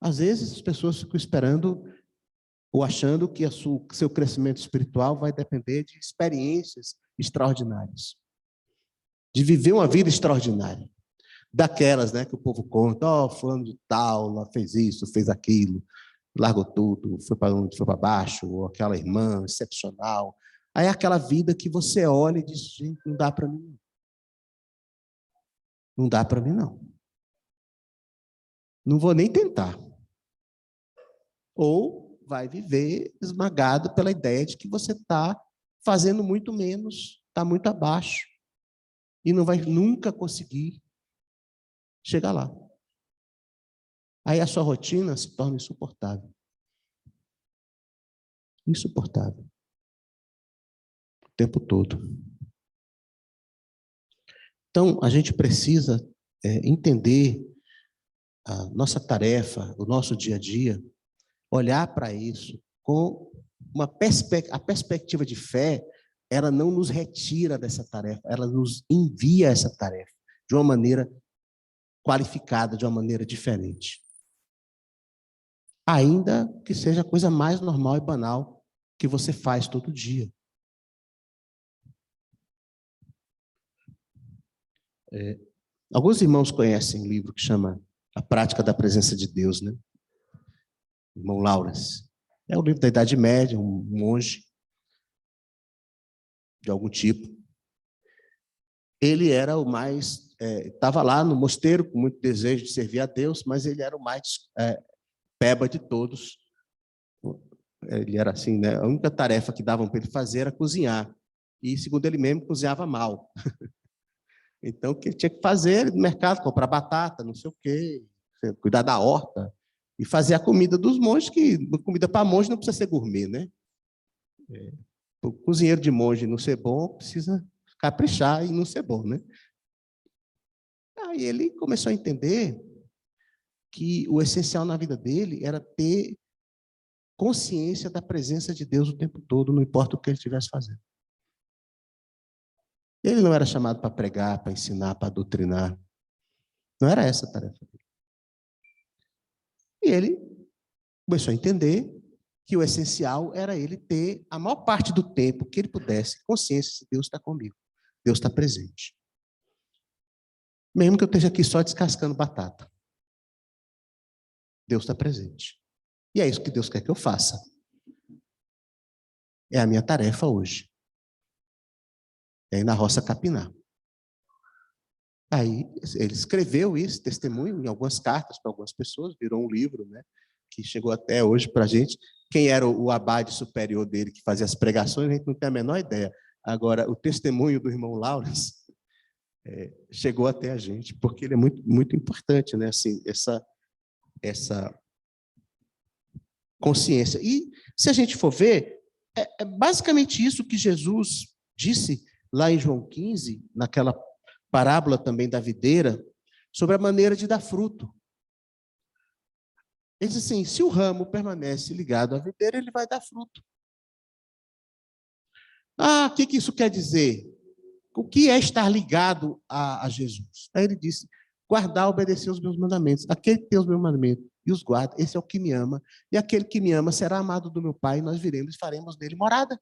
Às vezes as pessoas ficam esperando ou achando que seu crescimento espiritual vai depender de experiências extraordinárias, de viver uma vida extraordinária. Daquelas, né, que o povo conta, fulano de tal, lá fez isso, fez aquilo, largou tudo, foi para baixo, ou aquela irmã excepcional. Aí é aquela vida que você olha e diz, gente, não dá para mim. Não dá para mim, não. Não vou nem tentar. Ou vai viver esmagado pela ideia de que você está fazendo muito menos, está muito abaixo, e não vai nunca conseguir chegar lá. Aí a sua rotina se torna insuportável. Insuportável. O tempo todo. Então, a gente precisa entender a nossa tarefa, o nosso dia a dia, olhar para isso com a perspectiva de fé, ela não nos retira dessa tarefa, ela nos envia essa tarefa de uma maneira qualificada, de uma maneira diferente. Ainda que seja a coisa mais normal e banal que você faz todo dia. Alguns irmãos conhecem um livro que chama A Prática da Presença de Deus, né? Irmão Lauras. É um livro da Idade Média, um monge de algum tipo. Ele era o mais... estava lá no mosteiro com muito desejo de servir a Deus, mas ele era o mais peba de todos. Ele era assim, né? A única tarefa que davam para ele fazer era cozinhar. E, segundo ele mesmo, cozinhava mal. Então, o que ele tinha que fazer no mercado, comprar batata, não sei o quê, cuidar da horta e fazer a comida dos monges, que comida para monge não precisa ser gourmet, né? O cozinheiro de monge não ser bom, precisa caprichar e não ser bom, né? Aí ele começou a entender que o essencial na vida dele era ter consciência da presença de Deus o tempo todo, não importa o que ele estivesse fazendo. Ele não era chamado para pregar, para ensinar, para doutrinar. Não era essa a tarefa dele. E ele começou a entender que o essencial era ele ter a maior parte do tempo que ele pudesse consciência de Deus está comigo, Deus está presente. Mesmo que eu esteja aqui só descascando batata, Deus está presente. E é isso que Deus quer que eu faça. É a minha tarefa hoje. É ir na roça capinar. Aí ele escreveu isso, testemunho, em algumas cartas para algumas pessoas, virou um livro, né, que chegou até hoje para a gente. Quem era o abade superior dele, que fazia as pregações, a gente não tem a menor ideia. Agora, o testemunho do irmão Laurence chegou até a gente, porque ele é muito, muito importante, né, assim, essa consciência. E, se a gente for ver, é basicamente isso que Jesus disse lá em João 15, naquela parábola também da videira, sobre a maneira de dar fruto. Ele diz assim, se o ramo permanece ligado à videira, ele vai dar fruto. O que isso quer dizer? O que é estar ligado a Jesus? Aí ele disse, guardar, obedecer os meus mandamentos. Aquele que tem os meus mandamentos e os guarda, esse é o que me ama. E aquele que me ama será amado do meu Pai, e nós viremos e faremos nele morada.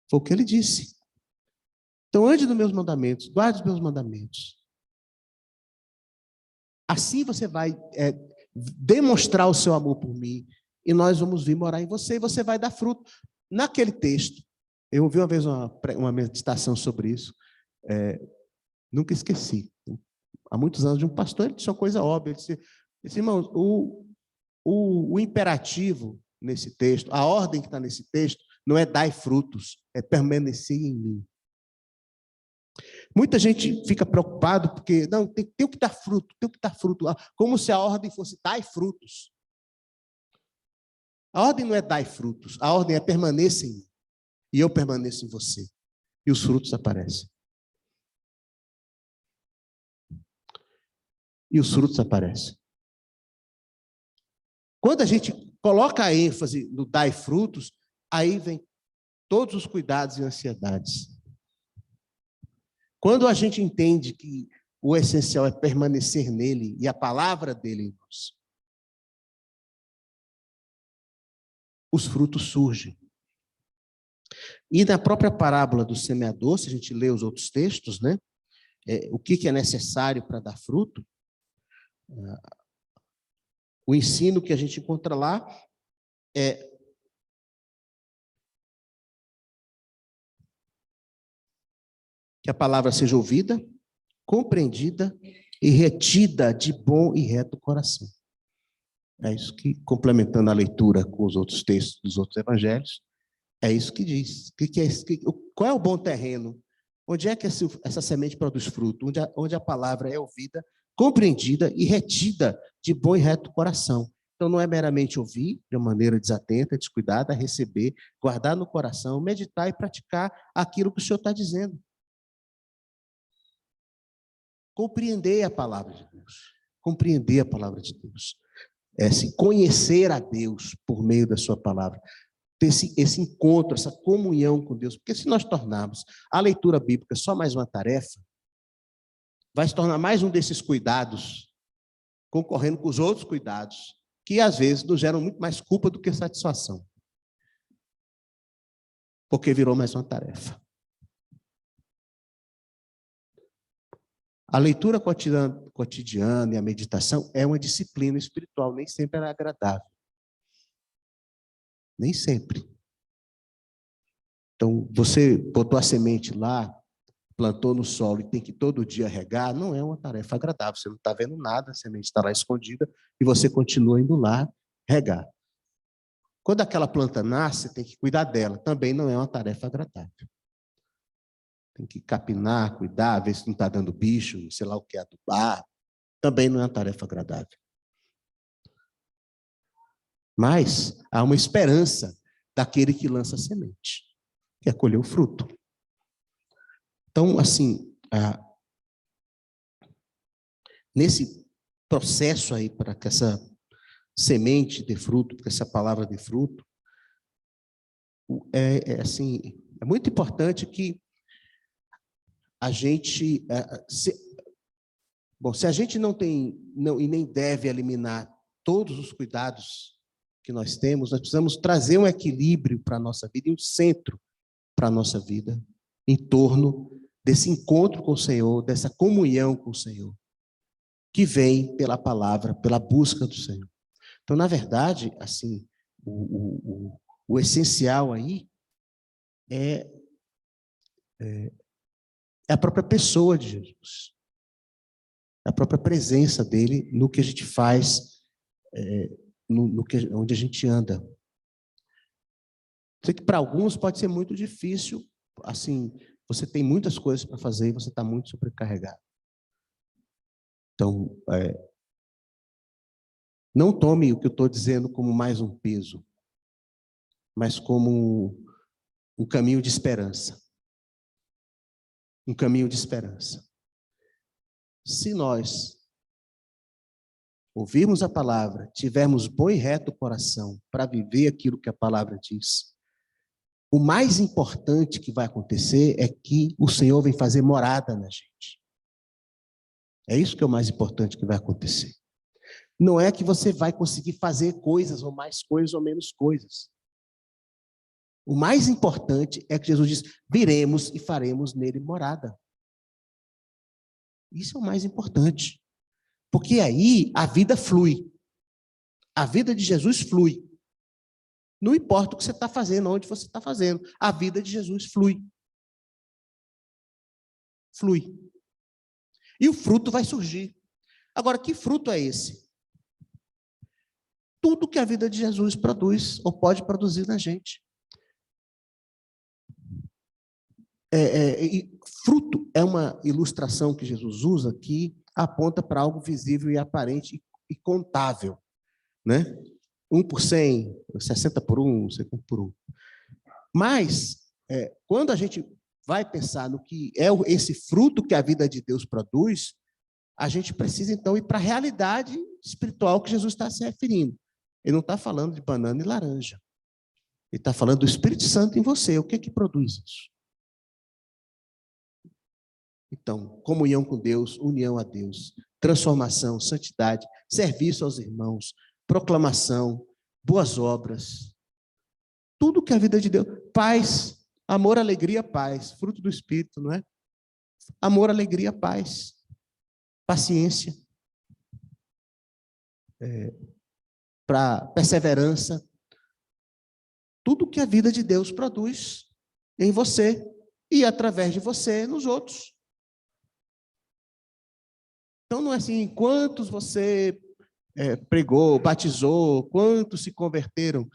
Foi o que ele disse. Então, ande nos meus mandamentos, guarde os meus mandamentos. Assim você vai demonstrar o seu amor por mim, e nós vamos vir morar em você, e você vai dar fruto. Naquele texto, eu ouvi uma vez uma meditação sobre isso, nunca esqueci. Há muitos anos, de um pastor, ele disse uma coisa óbvia, ele disse irmãos, o imperativo nesse texto, a ordem que está nesse texto, não é dar frutos, é permanecer em mim. Muita gente fica preocupado porque não tem o que dar fruto, tem o que dar fruto, como se a ordem fosse dar frutos. A ordem não é dar frutos, a ordem é permanecer em mim, e eu permaneço em você, e os frutos aparecem. E os frutos aparecem. Quando a gente coloca a ênfase no dar frutos, aí vem todos os cuidados e ansiedades. Quando a gente entende que o essencial é permanecer nele e a palavra dele em nós. Os frutos surgem. E na própria parábola do semeador, se a gente lê os outros textos, né? O que é necessário para dar fruto? O ensino que a gente encontra lá é que a palavra seja ouvida, compreendida e retida de bom e reto coração. É isso que, complementando a leitura com os outros textos dos outros evangelhos, é isso que diz. Qual é o bom terreno? Onde é que essa semente produz fruto? Onde a palavra é ouvida, compreendida e retida de bom e reto coração. Então, não é meramente ouvir de uma maneira desatenta, descuidada, receber, guardar no coração, meditar e praticar aquilo que o Senhor está dizendo. Compreender a palavra de Deus. Compreender a palavra de Deus. Se conhecer a Deus por meio da sua palavra. Ter esse encontro, essa comunhão com Deus. Porque se nós tornarmos a leitura bíblica só mais uma tarefa, vai se tornar mais um desses cuidados, concorrendo com os outros cuidados, que às vezes nos geram muito mais culpa do que satisfação. Porque virou mais uma tarefa. A leitura cotidiana e a meditação é uma disciplina espiritual, nem sempre é agradável. Nem sempre. Então, você botou a semente lá, plantou no solo e tem que todo dia regar, não é uma tarefa agradável. Você não está vendo nada, a semente está lá escondida e você continua indo lá regar. Quando aquela planta nasce, tem que cuidar dela. Também não é uma tarefa agradável. Tem que capinar, cuidar, ver se não está dando bicho, sei lá o que, adubar. Também não é uma tarefa agradável. Mas há uma esperança daquele que lança a semente, que é colher o fruto. Então, assim, nesse processo aí, para que essa semente dê fruto, que essa palavra dê fruto, assim, é muito importante que a gente, se a gente não tem, e nem deve eliminar todos os cuidados que nós temos, nós precisamos trazer um equilíbrio para a nossa vida, e um centro para a nossa vida, em torno desse encontro com o Senhor, dessa comunhão com o Senhor, que vem pela palavra, pela busca do Senhor. Então, na verdade, assim, o essencial aí é a própria pessoa de Jesus, a própria presença dele no que a gente faz, onde a gente anda. Sei que para alguns pode ser muito difícil, assim, você tem muitas coisas para fazer e você está muito sobrecarregado. Então, não tome o que eu estou dizendo como mais um peso, mas como um caminho de esperança. Um caminho de esperança. Se nós ouvirmos a palavra, tivermos bom e reto coração para viver aquilo que a palavra diz, o mais importante que vai acontecer é que o Senhor vem fazer morada na gente. É isso que é o mais importante que vai acontecer. Não é que você vai conseguir fazer coisas, ou mais coisas, ou menos coisas. O mais importante é que Jesus diz, viremos e faremos nele morada. Isso é o mais importante. Porque aí a vida flui. A vida de Jesus flui. Não importa o que você está fazendo, onde você está fazendo. A vida de Jesus flui. Flui. E o fruto vai surgir. Agora, que fruto é esse? Tudo que a vida de Jesus produz, ou pode produzir na gente. Fruto é uma ilustração que Jesus usa que aponta para algo visível e aparente e contável, né? 1 por 100, 60 por 1, 70 por 1. Mas, quando a gente vai pensar no que é esse fruto que a vida de Deus produz, a gente precisa, então, ir para a realidade espiritual que Jesus está se referindo. Ele não está falando de banana e laranja. Ele está falando do Espírito Santo em você. O que é que produz isso? Então, comunhão com Deus, união a Deus, transformação, santidade, serviço aos irmãos, proclamação, boas obras, tudo que a vida de Deus, paz, amor, alegria, paz, fruto do Espírito, não é? Amor, alegria, paz, paciência, para perseverança, tudo que a vida de Deus produz em você e através de você nos outros. Então não é assim, quantos você pregou, batizou, quantos se converteram.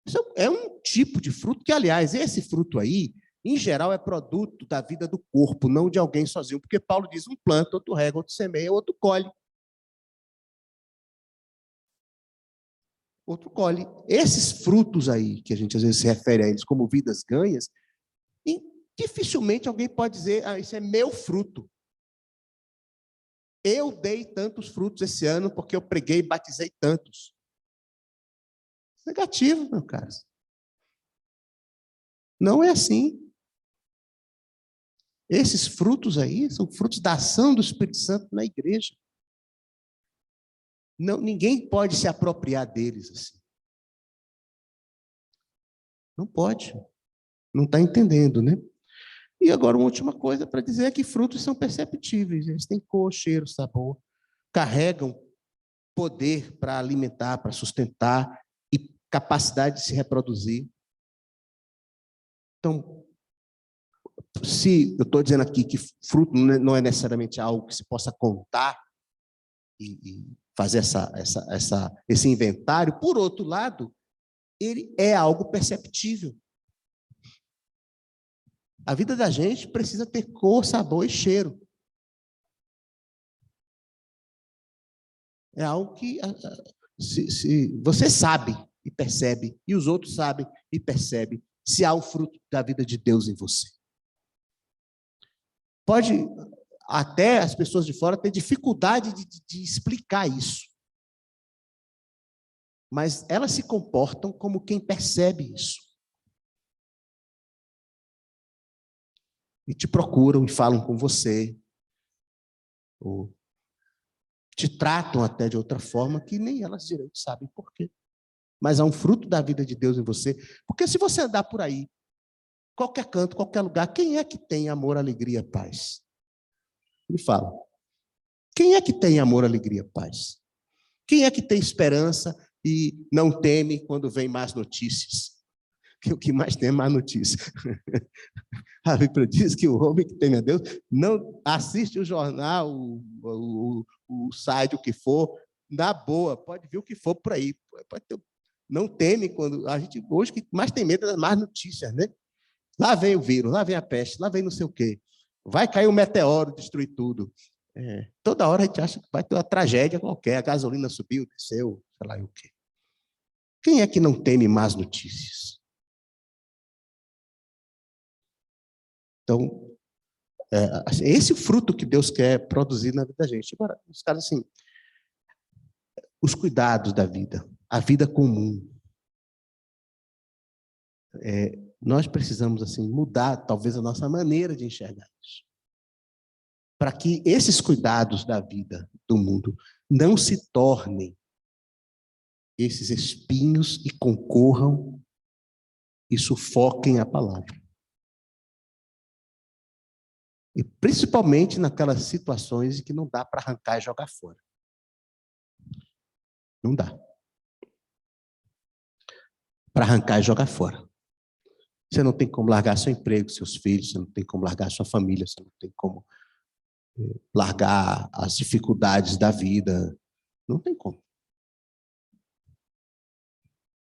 Isso é um tipo de fruto que, aliás, esse fruto aí, em geral, é produto da vida do corpo, não de alguém sozinho, porque Paulo diz, um planta, outro rega, outro semeia, outro colhe. Outro colhe. Esses frutos aí, que a gente às vezes se refere a eles como vidas ganhas, e dificilmente alguém pode dizer, isso é meu fruto. Eu dei tantos frutos esse ano porque eu preguei e batizei tantos. Negativo, meu caro. Não é assim. Esses frutos aí são frutos da ação do Espírito Santo na igreja. Não, ninguém pode se apropriar deles assim. Não pode. Não está entendendo, né? E agora, uma última coisa para dizer é que frutos são perceptíveis. Eles têm cor, cheiro, sabor. Carregam poder para alimentar, para sustentar e capacidade de se reproduzir. Então, se eu estou dizendo aqui que fruto não é necessariamente algo que se possa contar e fazer esse inventário, por outro lado, ele é algo perceptível. A vida da gente precisa ter cor, sabor e cheiro. É algo que se você sabe e percebe, e os outros sabem e percebem, se há o fruto da vida de Deus em você. Pode até as pessoas de fora ter dificuldade de explicar isso. Mas elas se comportam como quem percebe isso. E te procuram e falam com você. Ou te tratam até de outra forma que nem elas direito sabem por quê. Mas há um fruto da vida de Deus em você. Porque se você andar por aí, qualquer canto, qualquer lugar, quem é que tem amor, alegria, paz? Me fala. Quem é que tem amor, alegria, paz? Quem é que tem esperança e não teme quando vem más notícias? Que o que mais tem é má notícia. A Bíblia diz que o homem que teme a Deus não assiste o jornal, o site, o que for, na boa, pode vir o que for por aí. Não teme quando a gente hoje que mais tem medo das más notícias, né? Lá vem o vírus, lá vem a peste, lá vem não sei o quê. Vai cair um meteoro, destruir tudo. Toda hora a gente acha que vai ter uma tragédia qualquer, a gasolina subiu, desceu, sei lá o quê. Quem é que não teme más notícias? Então, esse é o fruto que Deus quer produzir na vida da gente. Agora, os caras assim, os cuidados da vida, a vida comum. Nós precisamos assim mudar talvez a nossa maneira de enxergar isso. Para que esses cuidados da vida do mundo não se tornem esses espinhos e concorram e sufoquem a palavra. E principalmente naquelas situações em que não dá para arrancar e jogar fora. Não dá. Para arrancar e jogar fora. Você não tem como largar seu emprego, seus filhos, você não tem como largar sua família, você não tem como largar as dificuldades da vida. Não tem como.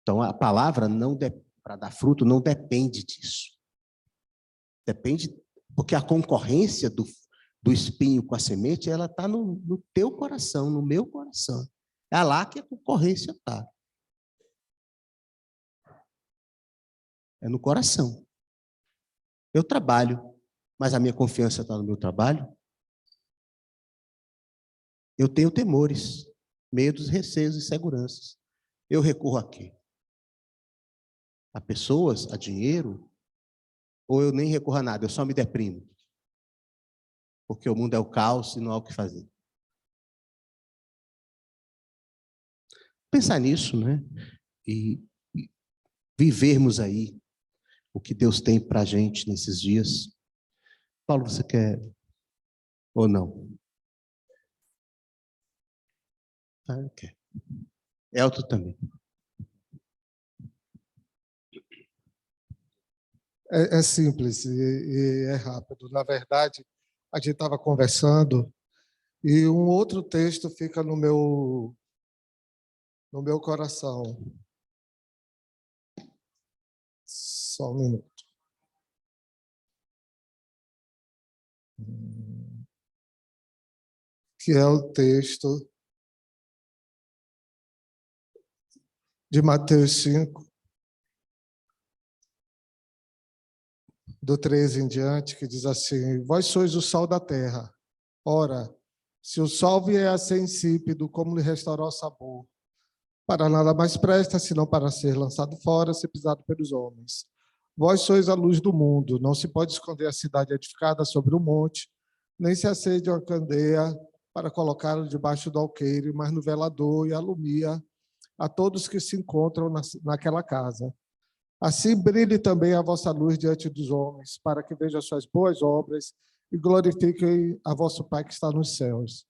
Então, a palavra para dar fruto não depende disso. Depende, porque a concorrência do espinho com a semente, ela está no teu coração, no meu coração. É lá que a concorrência está. É no coração. Eu trabalho, mas a minha confiança está no meu trabalho. Eu tenho temores, medos, receios e inseguranças. Eu recorro a quê? A pessoas, a dinheiro? Ou eu nem recorro a nada, eu só me deprimo? porque o mundo é o caos e não há o que fazer. Pensar nisso, né? E vivermos aí o que Deus tem para a gente nesses dias. Paulo, você quer ou não? Ah, quer. Elton também. É simples e é rápido. Na verdade, a gente estava conversando e um outro texto fica no meu coração. Só um minuto. Que é o texto de Mateus 5, do 13 em diante, que diz assim: Vós sois o sal da terra. Ora, se o sal vier a ser insípido, como lhe restaurar o sabor? Para nada mais presta, senão para ser lançado fora, ser pisado pelos homens. Vós sois a luz do mundo. Não se pode esconder a cidade edificada sobre um monte, nem se acende uma candeia para colocá-la debaixo do alqueire, mas no velador, e alumia a todos que se encontram naquela casa. Assim brilhe também a vossa luz diante dos homens, para que vejam as suas boas obras e glorifiquem a vosso Pai que está nos céus.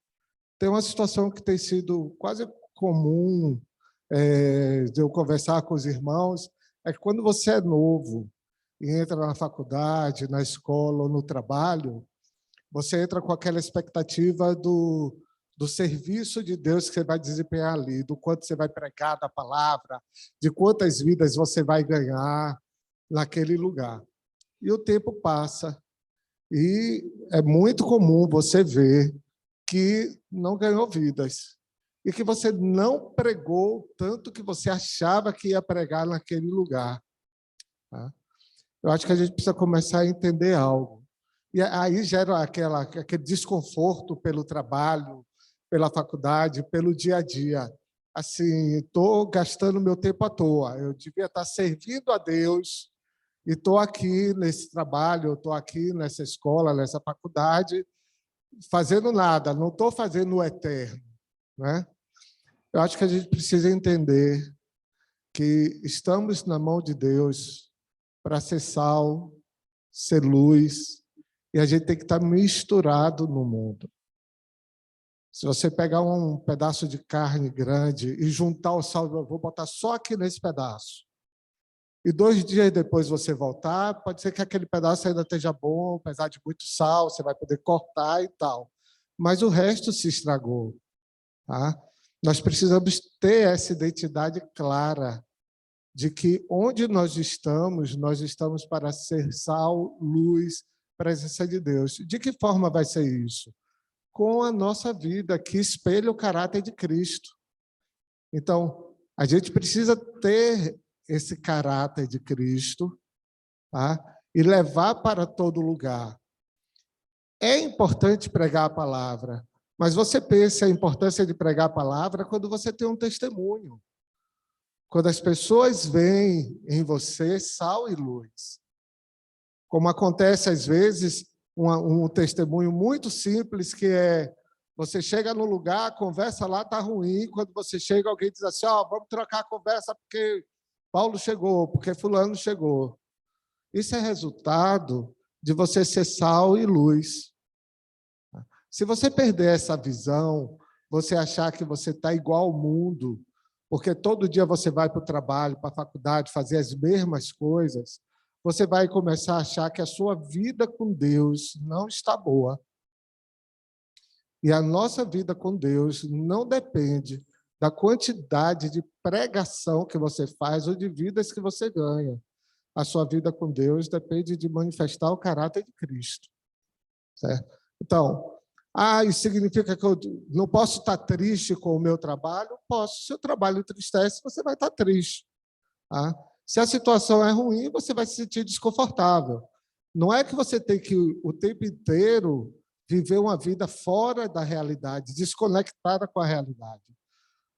Tem uma situação que tem sido quase comum de eu conversar com os irmãos, é que quando você é novo e entra na faculdade, na escola ou no trabalho, você entra com aquela expectativa do serviço de Deus que você vai desempenhar ali, do quanto você vai pregar da palavra, de quantas vidas você vai ganhar naquele lugar. E o tempo passa, e é muito comum você ver que não ganhou vidas, e que você não pregou tanto que você achava que ia pregar naquele lugar. Tá? Eu acho que a gente precisa começar a entender algo. E aí gera aquele desconforto pelo trabalho, pela faculdade, pelo dia a dia. Assim, estou gastando meu tempo à toa. Eu devia estar servindo a Deus e estou aqui nesse trabalho, estou aqui nessa escola, nessa faculdade, fazendo nada, não estou fazendo o eterno. Né? Eu acho que a gente precisa entender que estamos na mão de Deus para ser sal, ser luz, e a gente tem que estar misturado no mundo. Se você pegar um pedaço de carne grande e juntar o sal, eu vou botar só aqui nesse pedaço, e 2 dias depois você voltar, pode ser que aquele pedaço ainda esteja bom, apesar de muito sal, você vai poder cortar e tal, mas o resto se estragou. Tá? Nós precisamos ter essa identidade clara de que onde nós estamos para ser sal, luz, presença de Deus. De que forma vai ser isso? Com a nossa vida, que espelha o caráter de Cristo. Então, a gente precisa ter esse caráter de Cristo, tá? E levar para todo lugar. É importante pregar a palavra, mas você pensa a importância de pregar a palavra quando você tem um testemunho. Quando as pessoas veem em você sal e luz. Como acontece às vezes, um testemunho muito simples, que é, você chega no lugar, a conversa lá está ruim, quando você chega, alguém diz assim, vamos trocar a conversa porque Paulo chegou, porque fulano chegou. Isso é resultado de você ser sal e luz. Se você perder essa visão, você achar que você está igual ao mundo, porque todo dia você vai para o trabalho, para a faculdade, fazer as mesmas coisas, você vai começar a achar que a sua vida com Deus não está boa. E a nossa vida com Deus não depende da quantidade de pregação que você faz ou de vidas que você ganha. A sua vida com Deus depende de manifestar o caráter de Cristo. Certo? Então, isso significa que eu não posso estar triste com o meu trabalho? Posso. Se o trabalho entristece, você vai estar triste. Tá? Se a situação é ruim, você vai se sentir desconfortável. Não é que você tem que, o tempo inteiro, viver uma vida fora da realidade, desconectada com a realidade.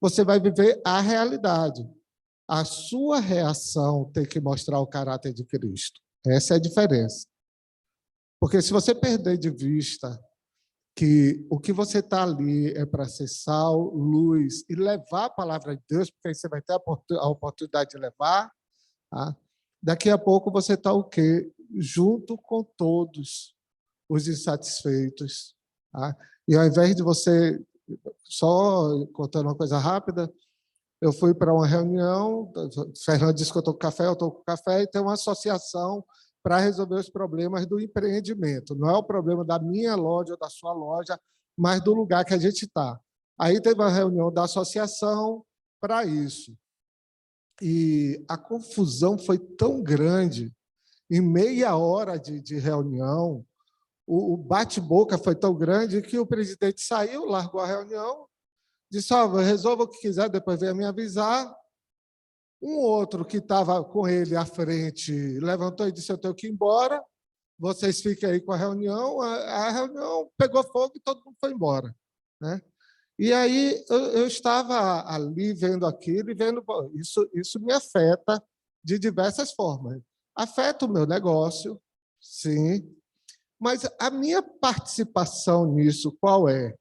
Você vai viver a realidade. A sua reação tem que mostrar o caráter de Cristo. Essa é a diferença. Porque se você perder de vista que o que você está ali é para ser sal, luz e levar a palavra de Deus, porque aí você vai ter a oportunidade de levar. Tá? Daqui a pouco você está o quê? Junto com todos os insatisfeitos. Tá? E ao invés de você, só contando uma coisa rápida, eu fui para uma reunião, o Fernando disse que eu estou com café, e tem uma associação para resolver os problemas do empreendimento. Não é o problema da minha loja ou da sua loja, mas do lugar que a gente está. Aí teve uma reunião da associação para isso. E a confusão foi tão grande, em meia hora de reunião, o bate-boca foi tão grande que o presidente saiu, largou a reunião, disse, resolva o que quiser, depois venha me avisar. Um outro que estava com ele à frente levantou e disse, eu tenho que ir embora, vocês fiquem aí com a reunião. A reunião pegou fogo e todo mundo foi embora. Né? E aí eu estava ali vendo aquilo e vendo, isso me afeta de diversas formas. Afeta o meu negócio, sim, mas a minha participação nisso, qual é?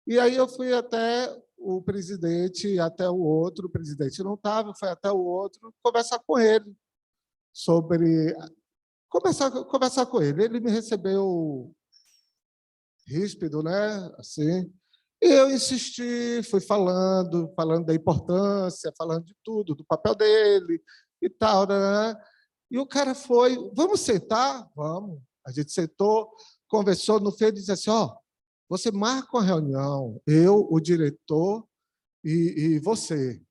E aí eu fui até o presidente, até o outro, o presidente não estava, foi até o outro, conversar com ele sobre... Conversar com ele. Ele me recebeu ríspido, né? Assim, e eu insisti, fui falando da importância, falando de tudo, do papel dele e tal. Né? E o cara foi, vamos sentar? Vamos. A gente sentou, conversou, no fim ele disse assim, você marca uma reunião, eu, o diretor e você.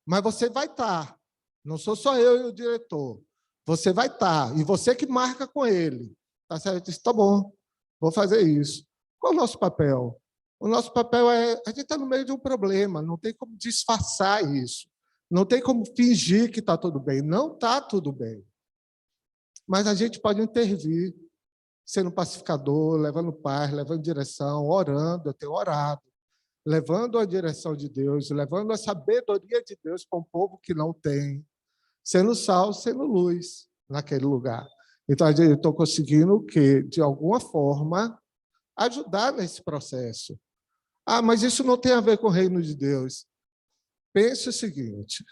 Mas você vai estar. Não sou só eu e o diretor. Você vai estar. E você que marca com ele. Tá certo? Eu disse, tá bom, vou fazer isso. Qual é o nosso papel? O nosso papel é... A gente está no meio de um problema, não tem como disfarçar isso. Não tem como fingir que está tudo bem. Não está tudo bem. Mas a gente pode intervir, sendo pacificador, levando paz, levando direção, orando. Eu tenho orado. Levando a direção de Deus, levando a sabedoria de Deus para um povo que não tem, sendo sal, sendo luz naquele lugar. Então, eu estou conseguindo o quê? De alguma forma, ajudar nesse processo. Mas isso não tem a ver com o reino de Deus. Pense o seguinte,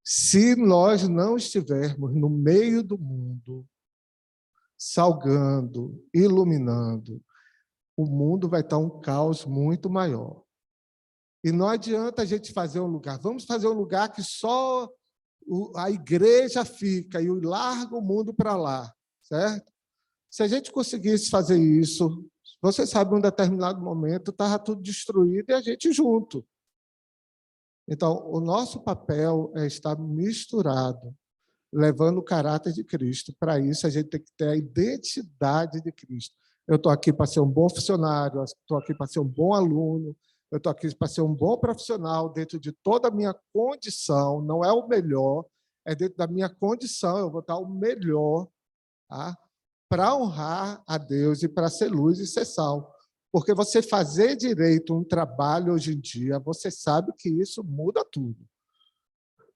se nós não estivermos no meio do mundo, salgando, iluminando, o mundo vai estar um caos muito maior. E não adianta a gente fazer um lugar. Vamos fazer um lugar que só a igreja fica e larga o mundo para lá, certo? Se a gente conseguisse fazer isso, você sabe, em um determinado momento estava tudo destruído e a gente junto. Então, o nosso papel é estar misturado, levando o caráter de Cristo. Para isso, a gente tem que ter a identidade de Cristo. Eu estou aqui para ser um bom funcionário, estou aqui para ser um bom aluno, eu estou aqui para ser um bom profissional dentro de toda a minha condição, não é o melhor, é dentro da minha condição, eu vou dar o melhor, tá? Para honrar a Deus e para ser luz e ser sal. Porque você fazer direito um trabalho hoje em dia, você sabe que isso muda tudo.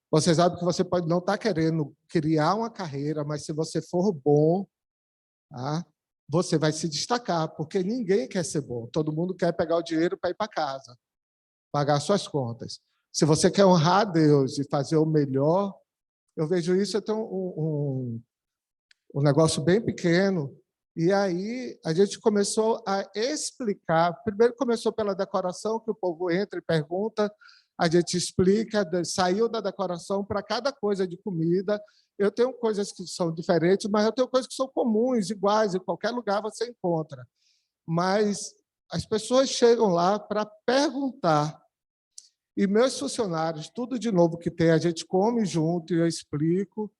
Você sabe que você pode não estar querendo criar uma carreira, mas se você for bom, tá? Você vai se destacar, porque ninguém quer ser bom. Todo mundo quer pegar o dinheiro para ir para casa, pagar suas contas. Se você quer honrar a Deus e fazer o melhor, eu vejo isso, eu tenho um negócio bem pequeno, e aí a gente começou a explicar. Primeiro começou pela decoração, que o povo entra e pergunta, a gente explica, saiu da decoração para cada coisa de comida. Eu tenho coisas que são diferentes, mas eu tenho coisas que são comuns, iguais, em qualquer lugar você encontra. Mas as pessoas chegam lá para perguntar, e meus funcionários, tudo de novo que tem, a gente come junto e eu explico,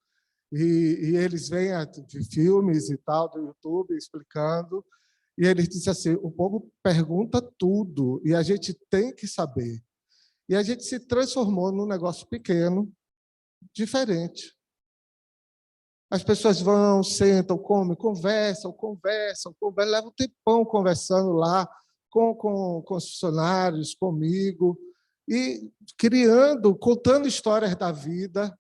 e eles vêm de filmes e tal, do YouTube, explicando, e eles dizem assim, o povo pergunta tudo, e a gente tem que saber. E a gente se transformou num negócio pequeno, diferente. As pessoas vão, sentam, comem, conversam, levam um tempão conversando lá com os funcionários, comigo, e criando, contando histórias da vida,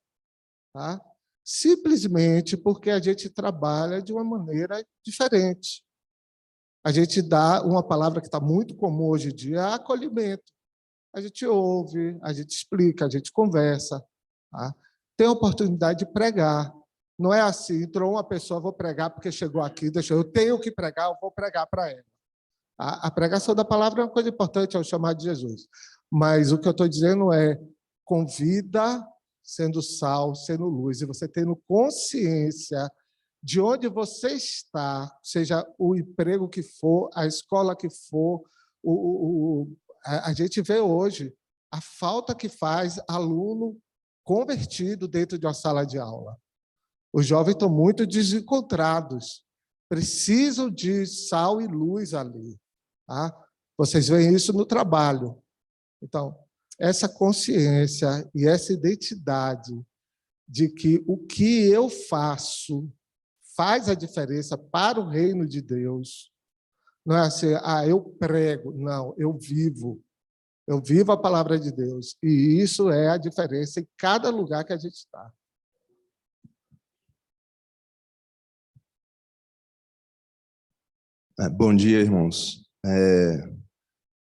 tá? Simplesmente porque a gente trabalha de uma maneira diferente. A gente dá uma palavra que está muito comum hoje em dia, é acolhimento. A gente ouve, a gente explica, a gente conversa. Tá? Tem a oportunidade de pregar. Não é assim, entrou uma pessoa, vou pregar porque chegou aqui, eu tenho que pregar, eu vou pregar para ela. A pregação da palavra é uma coisa importante, é o chamado de Jesus. Mas o que eu estou dizendo é, convida sendo sal, sendo luz, e você tendo consciência de onde você está, seja o emprego que for, a escola que for, a gente vê hoje a falta que faz aluno convertido dentro de uma sala de aula. Os jovens estão muito desencontrados, precisam de sal e luz ali. Tá? Vocês veem isso no trabalho. Então, essa consciência e essa identidade de que o que eu faço faz a diferença para o reino de Deus. Não é assim, eu prego. Não, eu vivo. Eu vivo a palavra de Deus. E isso é a diferença em cada lugar que a gente está. Bom dia, irmãos.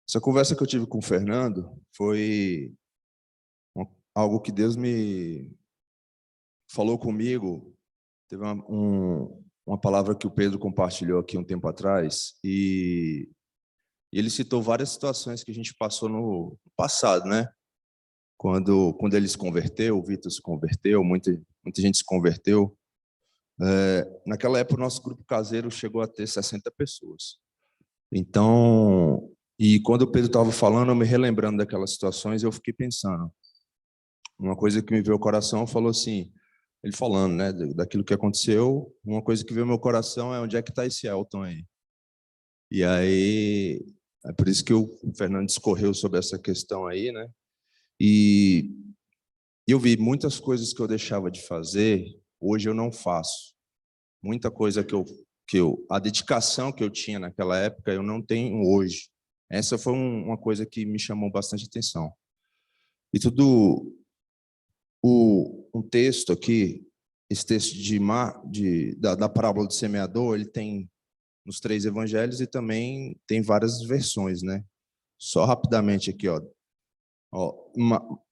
Essa conversa que eu tive com o Fernando foi algo que Deus me falou comigo. Teve uma palavra que o Pedro compartilhou aqui um tempo atrás, e ele citou várias situações que a gente passou no passado, né? Quando ele se converteu, o Vitor se converteu, muita gente se converteu. Naquela época, o nosso grupo caseiro chegou a ter 60 pessoas. Então, e quando o Pedro estava falando, eu me relembrando daquelas situações, eu fiquei pensando. Uma coisa que me veio ao coração, falou assim, ele falando, né, daquilo que aconteceu, uma coisa que veio ao meu coração é: onde é que está esse Elton aí? E aí, é por isso que o Fernando discorreu sobre essa questão aí, né? E eu vi muitas coisas que eu deixava de fazer, hoje eu não faço. Muita coisa a dedicação que eu tinha naquela época, eu não tenho hoje. Essa foi uma coisa que me chamou bastante atenção. E um texto aqui, esse texto da parábola do semeador, ele tem nos 3 evangelhos e também tem várias versões, né? Só rapidamente aqui, ó.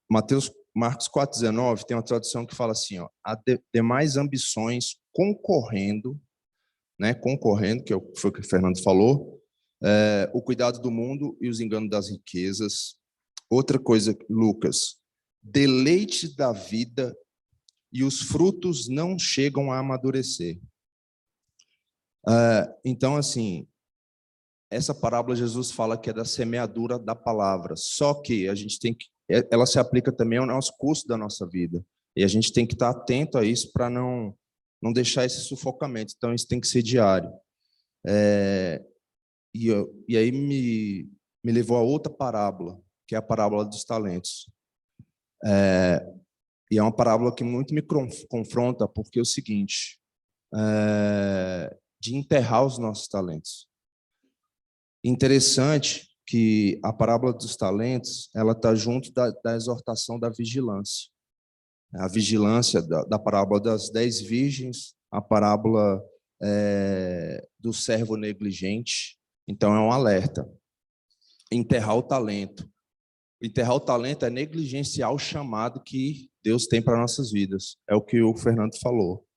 Marcos 4,19 tem uma tradução que fala assim, ó: há demais ambições concorrendo, né? Concorrendo, que foi o que o Fernando falou, o cuidado do mundo e os enganos das riquezas. Outra coisa, Lucas: deleite da vida e os frutos não chegam a amadurecer. Então, assim, essa parábola Jesus fala que é da semeadura da palavra, só que a gente ela se aplica também ao nosso custo da nossa vida, e a gente tem que estar atento a isso para não deixar esse sufocamento. Então, isso tem que ser diário. E aí me levou a outra parábola, que é a parábola dos talentos. E é uma parábola que muito me confronta, porque é o seguinte, de enterrar os nossos talentos. Interessante que a parábola dos talentos, ela está junto da exortação da vigilância. A vigilância da parábola das 10 virgens, a parábola do servo negligente. Então, é um alerta. Enterrar o talento. Enterrar o talento é negligenciar o chamado que Deus tem para nossas vidas. É o que o Fernando falou,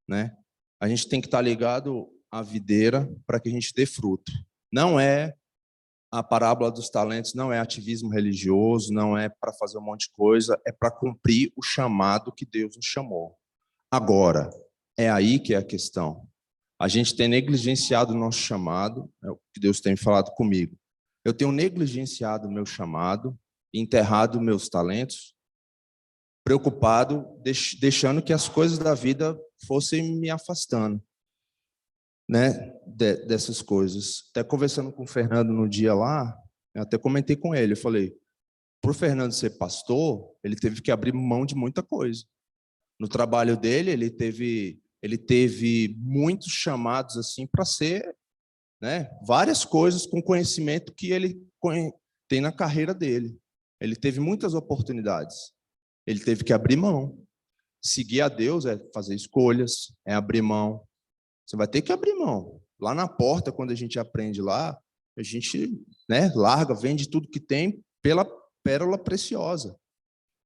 né? A gente tem que estar ligado à videira para que a gente dê fruto. Não é a parábola dos talentos, não é ativismo religioso, não é para fazer um monte de coisa, é para cumprir o chamado que Deus nos chamou. Agora, é aí que é a questão. A gente tem negligenciado o nosso chamado, é o que Deus tem falado comigo. Eu tenho negligenciado o meu chamado, enterrado meus talentos, preocupado, deixando que as coisas da vida fossem me afastando, né, dessas coisas. Até conversando com o Fernando no dia lá, eu até comentei com ele, eu falei, para o Fernando ser pastor, ele teve que abrir mão de muita coisa. No trabalho dele, ele teve muitos chamados assim para ser, né, várias coisas com conhecimento que ele tem na carreira dele. Ele teve muitas oportunidades. Ele teve que abrir mão. Seguir a Deus é fazer escolhas, é abrir mão. Você vai ter que abrir mão. Lá na porta, quando a gente aprende lá, a gente, né, larga, vende tudo que tem pela pérola preciosa.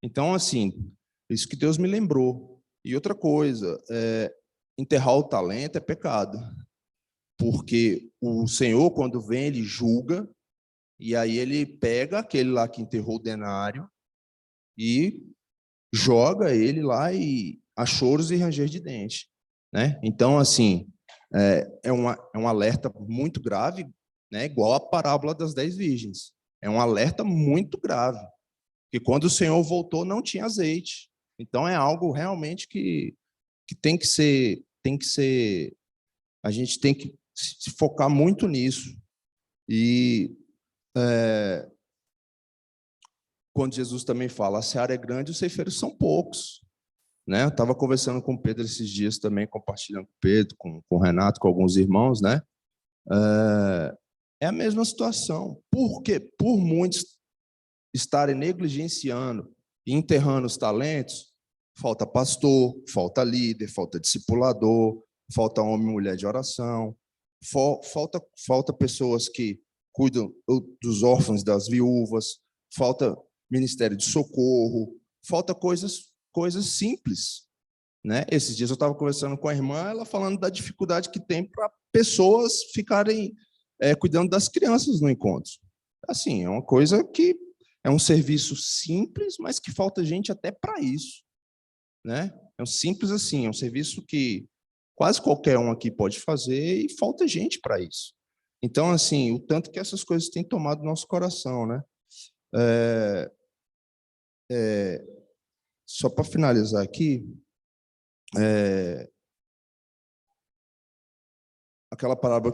Então, assim, isso que Deus me lembrou. E outra coisa, enterrar o talento é pecado. Porque o Senhor, quando vem, ele julga, e aí ele pega aquele lá que enterrou o denário e joga ele lá e a choros e ranger de dente, né? Então, assim, é um alerta muito grave, né? Igual a parábola das 10 virgens. É um alerta muito grave, que quando o Senhor voltou não tinha azeite. Então, é algo realmente que tem que ser, a gente tem que se focar muito nisso. E quando Jesus também fala, a seara é grande, os ceifeiros são poucos, né? Eu estava conversando com o Pedro esses dias também, compartilhando com o Pedro, com o Renato, com alguns irmãos, né? É a mesma situação. Porque por muitos estarem negligenciando e enterrando os talentos, falta pastor, falta líder, falta discipulador, falta homem e mulher de oração, falta pessoas que cuidam dos órfãos, das viúvas, falta ministério de socorro, falta coisas simples, né? Esses dias eu estava conversando com a irmã, ela falando da dificuldade que tem para pessoas ficarem cuidando das crianças no encontro. Assim, é uma coisa que é um serviço simples, mas que falta gente até para isso, né? É um simples assim, é um serviço que quase qualquer um aqui pode fazer e falta gente para isso. Então, assim, o tanto que essas coisas têm tomado nosso coração, né? Só para finalizar aqui, aquela palavra,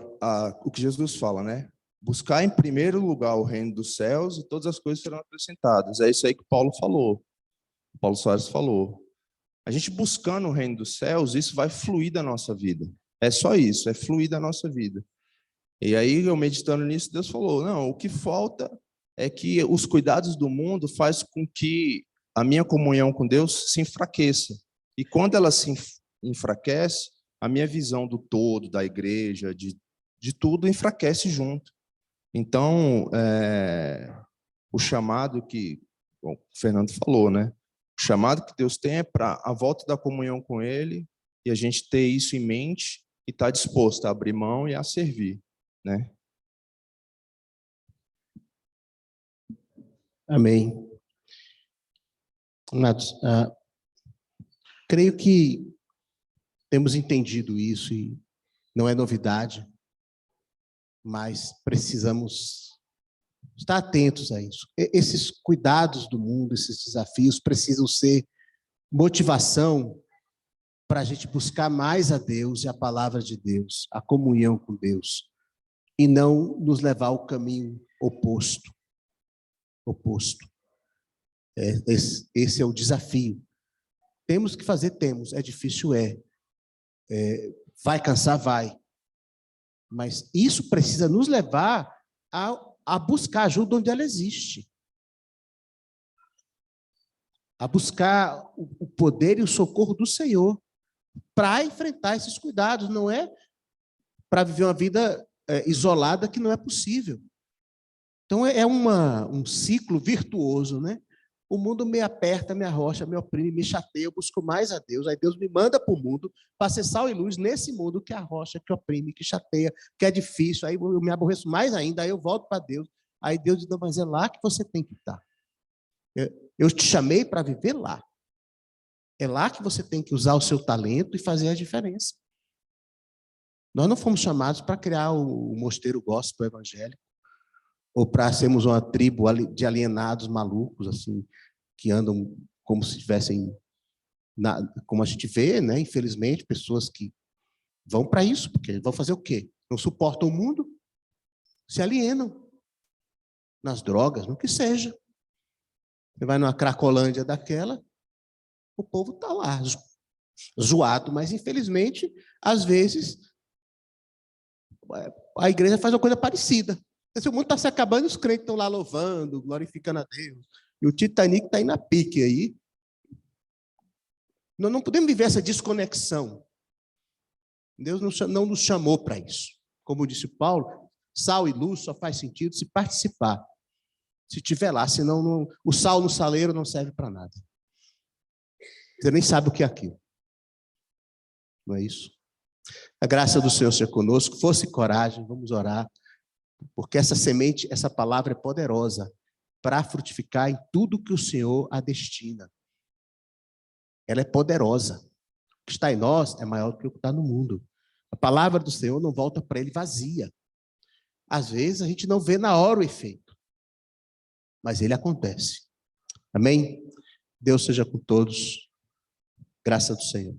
o que Jesus fala, né? Buscar em primeiro lugar o reino dos céus e todas as coisas serão acrescentadas. É isso aí que Paulo falou. Paulo Soares falou. A gente buscando o reino dos céus, isso vai fluir da nossa vida. É só isso, é fluir da nossa vida. E aí, eu meditando nisso, Deus falou, não, o que falta é que os cuidados do mundo faz com que a minha comunhão com Deus se enfraqueça. E quando ela se enfraquece, a minha visão do todo, da igreja, de tudo, enfraquece junto. Então, o chamado que o Fernando falou, né? O chamado que Deus tem é para a volta da comunhão com Ele e a gente ter isso em mente e estar disposto a abrir mão e a servir, né? Amém. Amados, creio que temos entendido isso e não é novidade, mas precisamos estar atentos a isso. Esses cuidados do mundo, esses desafios precisam ser motivação para a gente buscar mais a Deus e a palavra de Deus, a comunhão com Deus, e não nos levar ao caminho oposto. Esse é o desafio. Temos que fazer, é difícil, vai cansar, vai. Mas isso precisa nos levar a buscar ajuda onde ela existe. A buscar o poder e o socorro do Senhor para enfrentar esses cuidados. Não é para viver uma vida isolada que não é possível. Então, é um ciclo virtuoso, né? O mundo me aperta, me arrocha, me oprime, me chateia, eu busco mais a Deus. Aí Deus me manda para o mundo para ser sal e luz nesse mundo que arrocha, que oprime, que chateia, que é difícil. Aí eu me aborreço mais ainda, aí eu volto para Deus. Aí Deus diz, não, mas é lá que você tem que estar. Eu te chamei para viver lá. É lá que você tem que usar o seu talento e fazer a diferença. Nós não fomos chamados para criar o mosteiro gospel evangélico, ou para sermos uma tribo de alienados malucos, assim, que andam como se estivessem, como a gente vê, né? Infelizmente, pessoas que vão para isso, porque vão fazer o quê? Não suportam o mundo, se alienam nas drogas, no que seja. Você vai numa Cracolândia daquela, o povo está lá, zoado, mas infelizmente, às vezes, a igreja faz uma coisa parecida. Esse mundo está se acabando e os crentes estão lá louvando, glorificando a Deus. E o Titanic está aí na pique aí. Nós não podemos viver essa desconexão. Deus não nos chamou para isso. Como disse Paulo, sal e luz só faz sentido se participar. Se tiver lá, senão o sal no saleiro não serve para nada. Você nem sabe o que é aquilo. Não é isso? A graça do Senhor seja conosco, força e coragem, vamos orar, porque essa semente, essa palavra é poderosa para frutificar em tudo que o Senhor a destina. Ela é poderosa. O que está em nós é maior do que o que está no mundo. A palavra do Senhor não volta para ele vazia. Às vezes a gente não vê na hora o efeito, mas ele acontece. Amém? Deus seja com todos. Graça do Senhor.